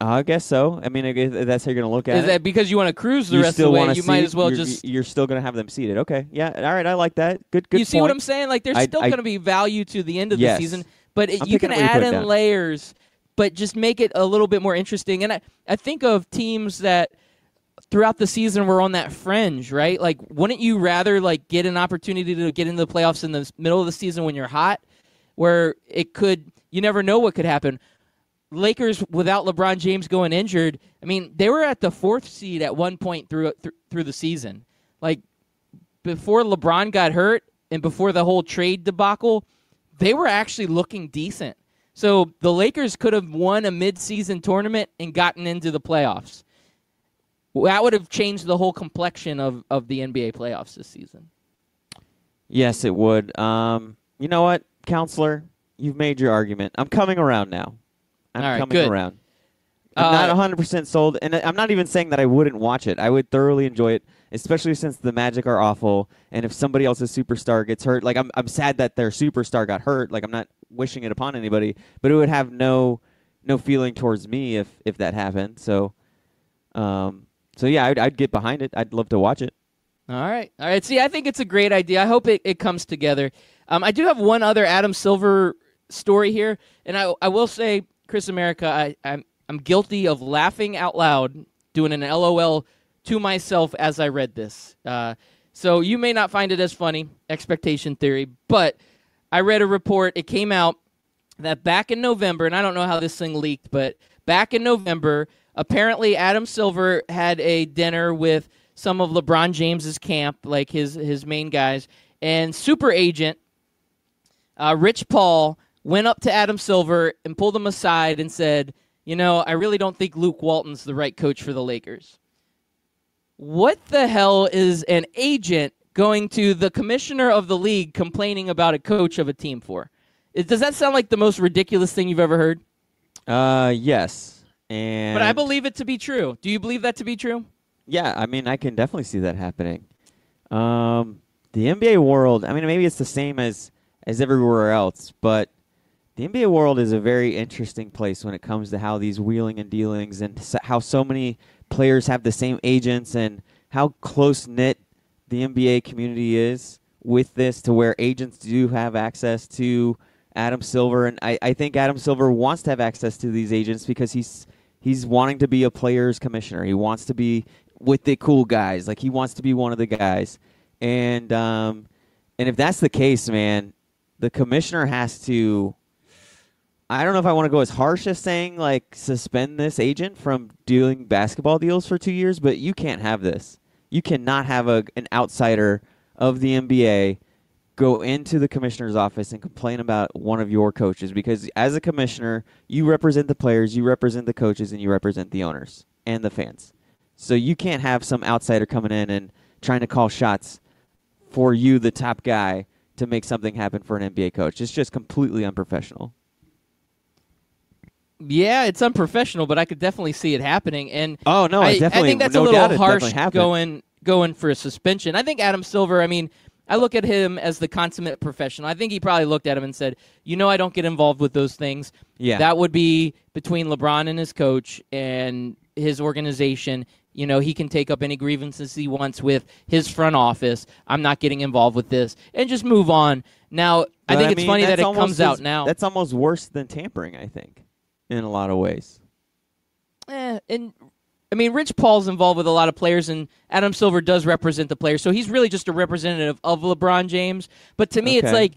[SPEAKER 2] I guess so. I mean, if that's how you're going to look at it.
[SPEAKER 3] Is that because you want to cruise the rest of the way? You might as well
[SPEAKER 2] You're still going to have them seeded. Okay. Yeah. All right. I like that. Good
[SPEAKER 3] You see
[SPEAKER 2] point.
[SPEAKER 3] what I'm saying? Like, there's still going to be value to the end of the season. But you can add in layers, but just make it a little bit more interesting. And I think of teams that throughout the season were on that fringe, right? Like, wouldn't you rather like get an opportunity to get into the playoffs in the middle of the season when you're hot, where you never know what could happen? Lakers, without LeBron James going injured, I mean, they were at the 4th seed at one point through the season. Like, before LeBron got hurt and before the whole trade debacle, they were actually looking decent. So the Lakers could have won a mid-season tournament and gotten into the playoffs. That would have changed the whole complexion of the NBA playoffs this season.
[SPEAKER 2] Yes, it would. You know what, Counselor? You've made your argument. I'm coming around now. I'm coming around. I'm not 100% sold, and I'm not even saying that I wouldn't watch it. I would thoroughly enjoy it, especially since the Magic are awful, and if somebody else's superstar gets hurt, like I'm sad that their superstar got hurt. Like, I'm not wishing it upon anybody, but it would have no feeling towards me if that happened. So yeah, I'd get behind it. I'd love to watch it.
[SPEAKER 3] All right. See, I think it's a great idea. I hope it comes together. I do have one other Adam Silver story here, and I will say, Chris America, I'm guilty of laughing out loud, doing an LOL to myself as I read this. So you may not find it as funny, expectation theory, but I read a report. It came out that back in November, and I don't know how this thing leaked, but back in November, apparently Adam Silver had a dinner with some of LeBron James's camp, like his main guys, and super agent Rich Paul went up to Adam Silver and pulled him aside and said, I really don't think Luke Walton's the right coach for the Lakers. What the hell is an agent going to the commissioner of the league complaining about a coach of a team for? Does that sound like the most ridiculous thing you've ever heard?
[SPEAKER 2] Yes. But
[SPEAKER 3] I believe it to be true. Do you believe that to be true?
[SPEAKER 2] Yeah, I mean, I can definitely see that happening. The NBA world, I mean, maybe it's the same as everywhere else, but the NBA world is a very interesting place when it comes to how these wheeling and dealings and how so many players have the same agents and how close-knit the NBA community is with this, to where agents do have access to Adam Silver. And I think Adam Silver wants to have access to these agents because he's wanting to be a player's commissioner. He wants to be with the cool guys. Like, he wants to be one of the guys. And if that's the case, man, the commissioner has to, I don't know if I want to go as harsh as saying, like, suspend this agent from doing basketball deals for 2 years, but you can't have this. You cannot have an outsider of the NBA go into the commissioner's office and complain about one of your coaches, because as a commissioner, you represent the players, you represent the coaches, and you represent the owners and the fans. So you can't have some outsider coming in and trying to call shots for you, the top guy, to make something happen for an NBA coach. It's just completely unprofessional.
[SPEAKER 3] Yeah, it's unprofessional, but I could definitely see it happening. And
[SPEAKER 2] oh no,
[SPEAKER 3] I think that's a little harsh going for a suspension. I think Adam Silver. I mean, I look at him as the consummate professional. I think he probably looked at him and said, I don't get involved with those things.
[SPEAKER 2] Yeah,
[SPEAKER 3] that would be between LeBron and his coach and his organization. He can take up any grievances he wants with his front office. I'm not getting involved with this, and just move on. Now, I think it's funny that it comes out now.
[SPEAKER 2] That's almost worse than tampering, I think, in a lot of ways.
[SPEAKER 3] And I mean, Rich Paul's involved with a lot of players, and Adam Silver does represent the players, so he's really just a representative of LeBron James. But to me, it's like,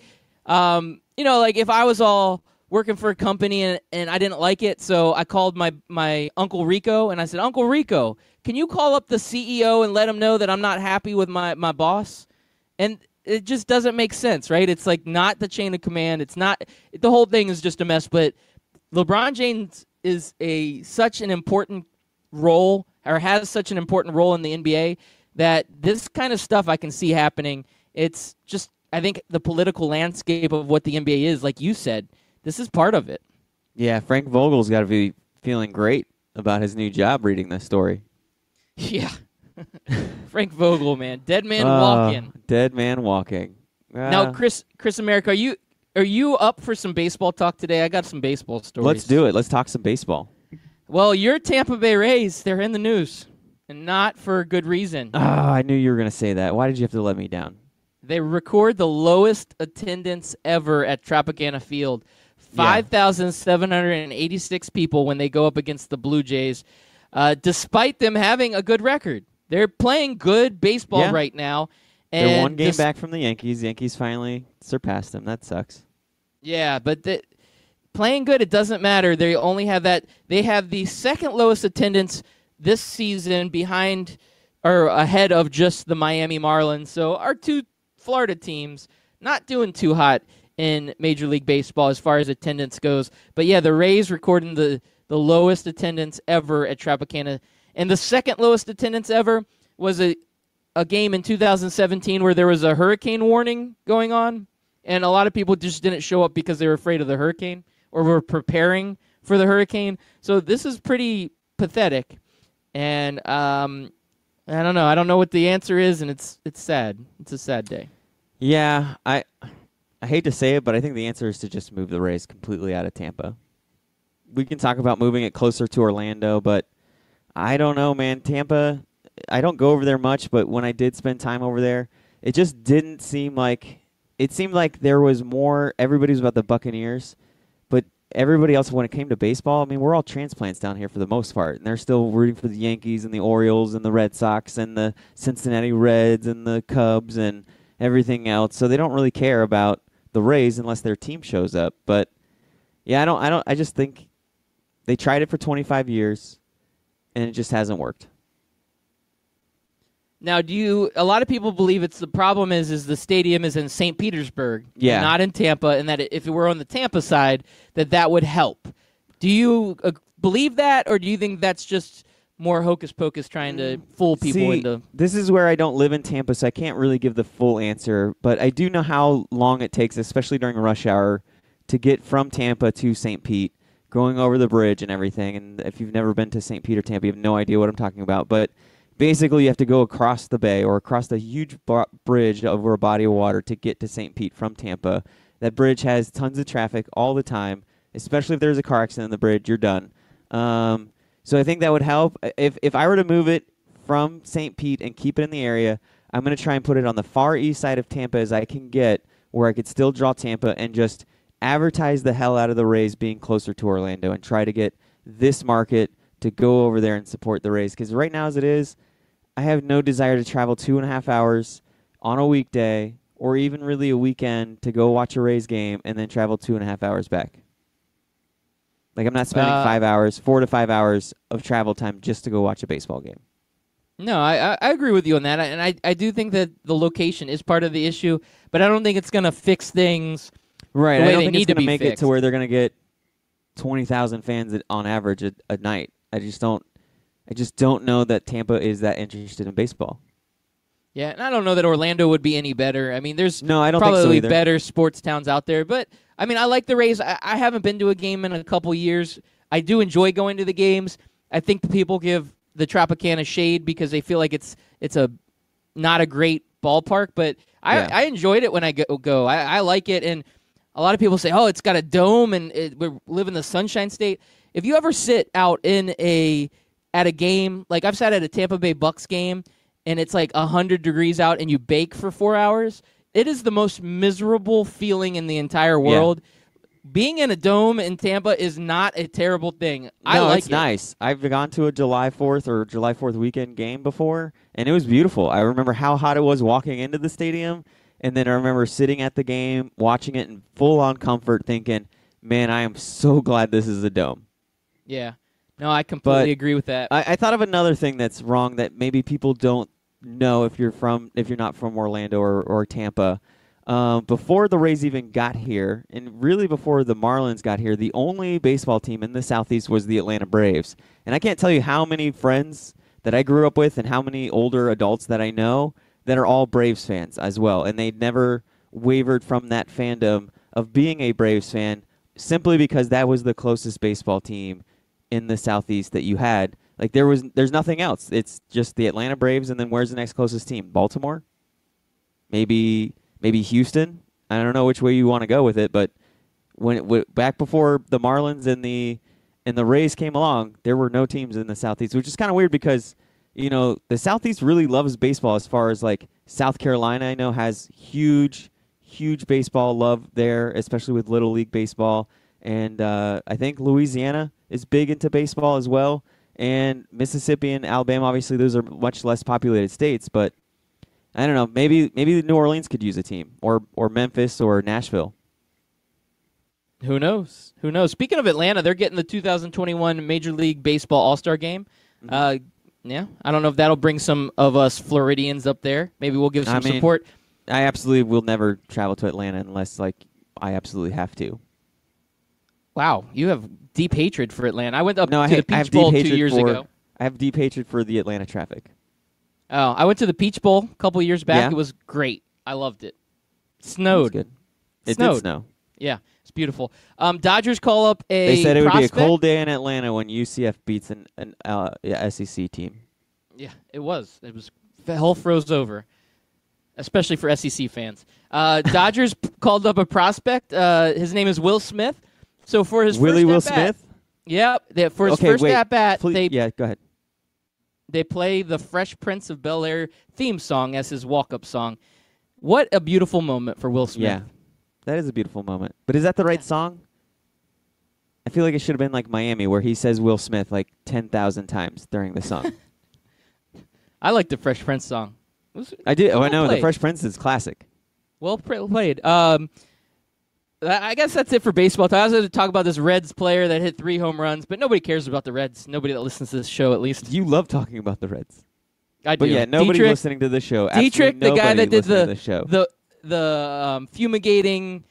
[SPEAKER 3] like if I was all working for a company and I didn't like it, so I called my Uncle Rico, and I said, Uncle Rico, can you call up the CEO and let him know that I'm not happy with my boss? And it just doesn't make sense, right? It's like not the chain of command. It's not – the whole thing is just a mess. But LeBron James is such an important role or has such an important role in the NBA that this kind of stuff I can see happening. It's just I think the political landscape of what the NBA is, like you said, this is part of it.
[SPEAKER 2] Yeah, Frank Vogel's got to be feeling great about his new job reading this story.
[SPEAKER 3] Yeah. Frank Vogel, man. Dead man walking.
[SPEAKER 2] Dead man walking.
[SPEAKER 3] Now, Chris America, are you up for some baseball talk today? I got some baseball stories.
[SPEAKER 2] Let's do it. Let's talk some baseball.
[SPEAKER 3] Well, your Tampa Bay Rays, they're in the news, and not for a good reason.
[SPEAKER 2] Oh, I knew you were going to say that. Why did you have to let me down?
[SPEAKER 3] They record the lowest attendance ever at Tropicana Field. 5,786 people when they go up against the Blue Jays, despite them having a good record. They're playing good baseball right now. And
[SPEAKER 2] they're one game back from the Yankees. The Yankees finally surpassed them. That sucks.
[SPEAKER 3] Yeah, but playing good, it doesn't matter. They only have that. They have the second lowest attendance this season behind or ahead of just the Miami Marlins. So our two Florida teams not doing too hot in Major League Baseball as far as attendance goes. But, yeah, the Rays recording the lowest attendance ever at Tropicana. And the second lowest attendance ever was a game in 2017 where there was a hurricane warning going on, and a lot of people just didn't show up because they were afraid of the hurricane or were preparing for the hurricane. So this is pretty pathetic. And I don't know. I don't know what the answer is, and it's sad. It's a sad day.
[SPEAKER 2] Yeah, I hate to say it, but I think the answer is to just move the Rays completely out of Tampa. We can talk about moving it closer to Orlando, but I don't know, man. Tampa, I don't go over there much, but when I did spend time over there, it just didn't seem like – it seemed like there was more – everybody was about the Buccaneers, but everybody else, when it came to baseball, I mean, we're all transplants down here for the most part, and they're still rooting for the Yankees and the Orioles and the Red Sox and the Cincinnati Reds and the Cubs and everything else, so they don't really care about the Rays unless their team shows up. But, yeah, I just think they tried it for 25 years. And it just hasn't worked.
[SPEAKER 3] Now, a lot of people believe the problem is the stadium is in St. Petersburg, not in Tampa, and that if it were on the Tampa side, that would help. Do you believe that, or do you think that's just more hocus pocus trying to fool people into?
[SPEAKER 2] This is where I don't live in Tampa, so I can't really give the full answer, but I do know how long it takes, especially during rush hour, to get from Tampa to St. Pete. Going over the bridge and everything, and if you've never been to St. Peter, Tampa, you have no idea what I'm talking about, but basically you have to go across the bay or across the huge bridge over a body of water to get to St. Pete from Tampa. That bridge has tons of traffic all the time, especially if there's a car accident on the bridge, you're done. So I think that would help. If I were to move it from St. Pete and keep it in the area, I'm going to try and put it on the far east side of Tampa as I can get, where I could still draw Tampa and just advertise the hell out of the Rays being closer to Orlando and try to get this market to go over there and support the Rays. Because right now as it is, I have no desire to travel 2.5 hours on a weekday or even really a weekend to go watch a Rays game and then travel 2.5 hours back. Like I'm not spending 4 to 5 hours of travel time just to go watch a baseball game.
[SPEAKER 3] No, I agree with you on that. And I do think that the location is part of the issue, but I don't think it's going to fix things.
[SPEAKER 2] Right,
[SPEAKER 3] I
[SPEAKER 2] don't think it's going to make it to where they're going to get 20,000 fans on average a night. I just don't know that Tampa is that interested in baseball.
[SPEAKER 3] Yeah, and I don't know that Orlando would be any better. I mean, there's
[SPEAKER 2] I don't
[SPEAKER 3] probably
[SPEAKER 2] think so either.
[SPEAKER 3] Better sports towns out there, but I mean, I like the Rays. I haven't been to a game in a couple years. I do enjoy going to the games. I think the people give the Tropicana shade because they feel like it's a not a great ballpark, but I enjoyed it when I go. I like it, and a lot of people say, "Oh, it's got a dome, and we live in the Sunshine State." If you ever sit out at a game, like I've sat at a Tampa Bay Bucks game, and it's like 100 degrees out, and you bake for 4 hours, it is the most miserable feeling in the entire world. Yeah. Being in a dome in Tampa is not a terrible thing. I like
[SPEAKER 2] it's nice. I've gone to a July 4th or July 4th weekend game before, and it was beautiful. I remember how hot it was walking into the stadium, and then I remember sitting at the game, watching it in full-on comfort, thinking, man, I am so glad this is a dome.
[SPEAKER 3] Yeah. No, I completely agree with that.
[SPEAKER 2] I thought of another thing that's wrong that maybe people don't know if you're not from Orlando or Tampa. Before the Rays even got here, and really before the Marlins got here, the only baseball team in the Southeast was the Atlanta Braves. And I can't tell you how many friends that I grew up with and how many older adults that I know that are all Braves fans as well. And they never wavered from that fandom of being a Braves fan simply because that was the closest baseball team in the Southeast that you had. Like there's nothing else. It's just the Atlanta Braves, and then where's the next closest team? Baltimore? Maybe Houston. I don't know which way you want to go with it, but back before the Marlins and the Rays came along, there were no teams in the Southeast, which is kind of weird because the Southeast really loves baseball. As far as like South Carolina, I know has huge baseball love there, especially with Little League baseball, and I think Louisiana is big into baseball as well, and Mississippi and Alabama. Obviously, those are much less populated states, but I don't know. Maybe New Orleans could use a team, or Memphis or Nashville.
[SPEAKER 3] Who knows? Speaking of Atlanta, they're getting the 2021 Major League Baseball All-Star Game. Yeah, I don't know if that'll bring some of us Floridians up there. Maybe we'll give some support.
[SPEAKER 2] I absolutely will never travel to Atlanta unless I absolutely have to.
[SPEAKER 3] Wow, you have deep hatred for Atlanta. I went up to the Peach Bowl 2 years ago.
[SPEAKER 2] I have deep hatred for the Atlanta traffic.
[SPEAKER 3] Oh, I went to the Peach Bowl a couple years back. Yeah. It was great. I loved it. Snowed.
[SPEAKER 2] Good. It did snow.
[SPEAKER 3] Yeah, it's beautiful. Dodgers call up a
[SPEAKER 2] They said it
[SPEAKER 3] prospect.
[SPEAKER 2] would be a cold day in Atlanta when UCF beats an SEC team.
[SPEAKER 3] Yeah, it was. Hell froze over, especially for SEC fans. Dodgers called up a prospect. His name is Will Smith. So for his
[SPEAKER 2] Will
[SPEAKER 3] Smith?
[SPEAKER 2] Yeah,
[SPEAKER 3] for his first at-bat,
[SPEAKER 2] go ahead.
[SPEAKER 3] They play the Fresh Prince of Bel-Air theme song as his walk-up song. What a beautiful moment for Will Smith.
[SPEAKER 2] Yeah, that is a beautiful moment. But is that the right song? I feel like it should have been like Miami, where he says Will Smith like 10,000 times during the song.
[SPEAKER 3] I like the Fresh Prince song.
[SPEAKER 2] I do. I know. The Fresh Prince is classic.
[SPEAKER 3] Well played. I guess that's it for baseball. I was going to talk about this Reds player that hit 3 home runs, but nobody cares about the Reds. Nobody that listens to this show, at least.
[SPEAKER 2] You love talking about the Reds.
[SPEAKER 3] I do.
[SPEAKER 2] But yeah, nobody listening to the show.
[SPEAKER 3] Dietrich, the guy that did
[SPEAKER 2] the
[SPEAKER 3] fumigating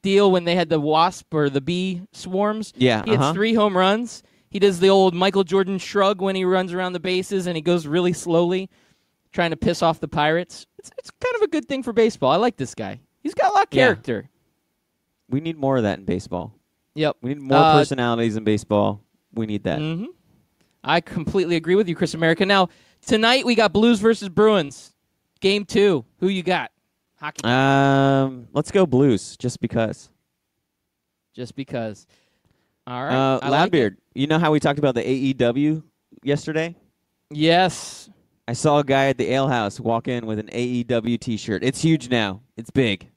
[SPEAKER 3] deal when they had the wasp or the bee swarms.
[SPEAKER 2] Yeah,
[SPEAKER 3] he hits 3 home runs. He does the old Michael Jordan shrug when he runs around the bases, and he goes really slowly, trying to piss off the Pirates. It's kind of a good thing for baseball. I like this guy. He's got a lot of character.
[SPEAKER 2] We need more of that in baseball.
[SPEAKER 3] Yep.
[SPEAKER 2] We need more personalities in baseball. We need that.
[SPEAKER 3] Mm-hmm. I completely agree with you, Chris America. Now, tonight we got Blues versus Bruins. Game 2. Who you got? Hockey.
[SPEAKER 2] Let's go Blues, just because.
[SPEAKER 3] Just because. All right.
[SPEAKER 2] Loudbeard, you know how we talked about the AEW yesterday?
[SPEAKER 3] Yes.
[SPEAKER 2] I saw a guy at the Ale House walk in with an AEW T-shirt. It's huge now. It's big.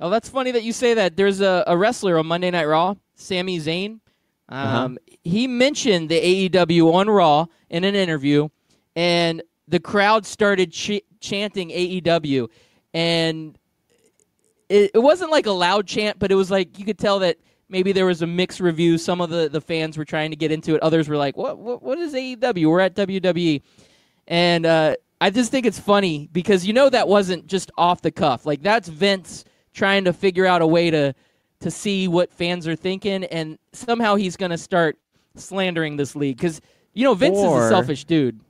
[SPEAKER 3] Oh, that's funny that you say that. There's a wrestler on Monday Night Raw, Sami Zayn. He mentioned the AEW on Raw in an interview, and the crowd started chanting AEW. And it wasn't like a loud chant, but it was like you could tell that maybe there was a mixed review. Some of the fans were trying to get into it. Others were like, what is AEW? We're at WWE. And I just think it's funny because that wasn't just off the cuff. Like, that's Vince trying to figure out a way to see what fans are thinking, and somehow he's going to start slandering this league. Because, Vince is a selfish dude.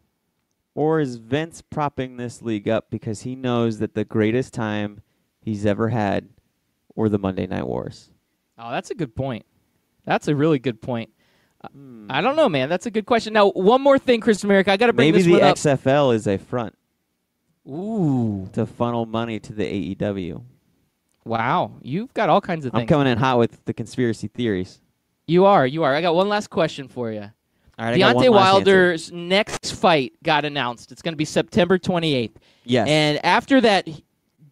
[SPEAKER 2] Or is Vince propping this league up because he knows that the greatest time he's ever had were the Monday Night Wars?
[SPEAKER 3] Oh, that's a good point. That's a really good point. I don't know, man. That's a good question. Now, one more thing, Chris America. I got to bring
[SPEAKER 2] Maybe
[SPEAKER 3] this one up.
[SPEAKER 2] the XFL is a front.
[SPEAKER 3] Ooh.
[SPEAKER 2] To funnel money to the AEW.
[SPEAKER 3] Wow. You've got all kinds of things.
[SPEAKER 2] I'm coming in hot with the conspiracy theories.
[SPEAKER 3] You are. I got one last question for you.
[SPEAKER 2] All right,
[SPEAKER 3] Deontay Wilder's next fight got announced. It's going to be September 28th.
[SPEAKER 2] Yes.
[SPEAKER 3] And after that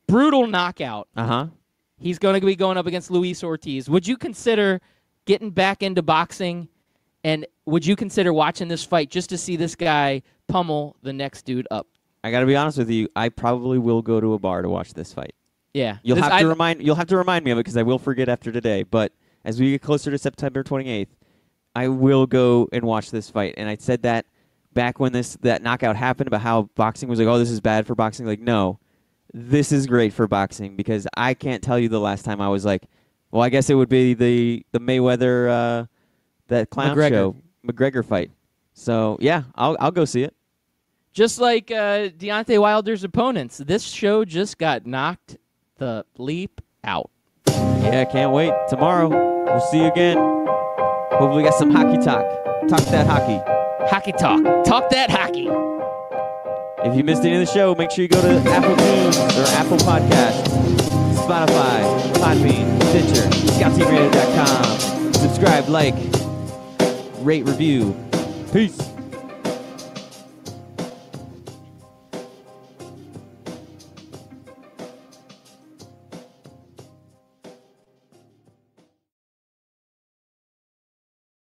[SPEAKER 3] brutal knockout,
[SPEAKER 2] he's
[SPEAKER 3] going to be going up against Luis Ortiz. Would you consider getting back into boxing, and would you consider watching this fight just to see this guy pummel the next dude up?
[SPEAKER 2] I got to be honest with you. I probably will go to a bar to watch this fight.
[SPEAKER 3] Yeah.
[SPEAKER 2] You'll have to remind me of it because I will forget after today. But as we get closer to September 28th, I will go and watch this fight. And I said that back when that knockout happened about how boxing was like, oh, this is bad for boxing. Like, no, this is great for boxing because I can't tell you the last time I was like, well, I guess it would be the Mayweather that clown show McGregor fight. So yeah, I'll go see it.
[SPEAKER 3] Just like Deontay Wilder's opponents, this show just got knocked the bleep out.
[SPEAKER 2] Yeah, can't wait. Tomorrow, we'll see you again. Hopefully we got some hockey talk. Talk that hockey.
[SPEAKER 3] Hockey talk. Talk that hockey.
[SPEAKER 2] If you missed any of the show, make sure you go to Apple Tunes or Apple Podcasts, Spotify, Podbean, Stitcher, ScoutTeamRadio.com. Subscribe, like, rate, review. Peace.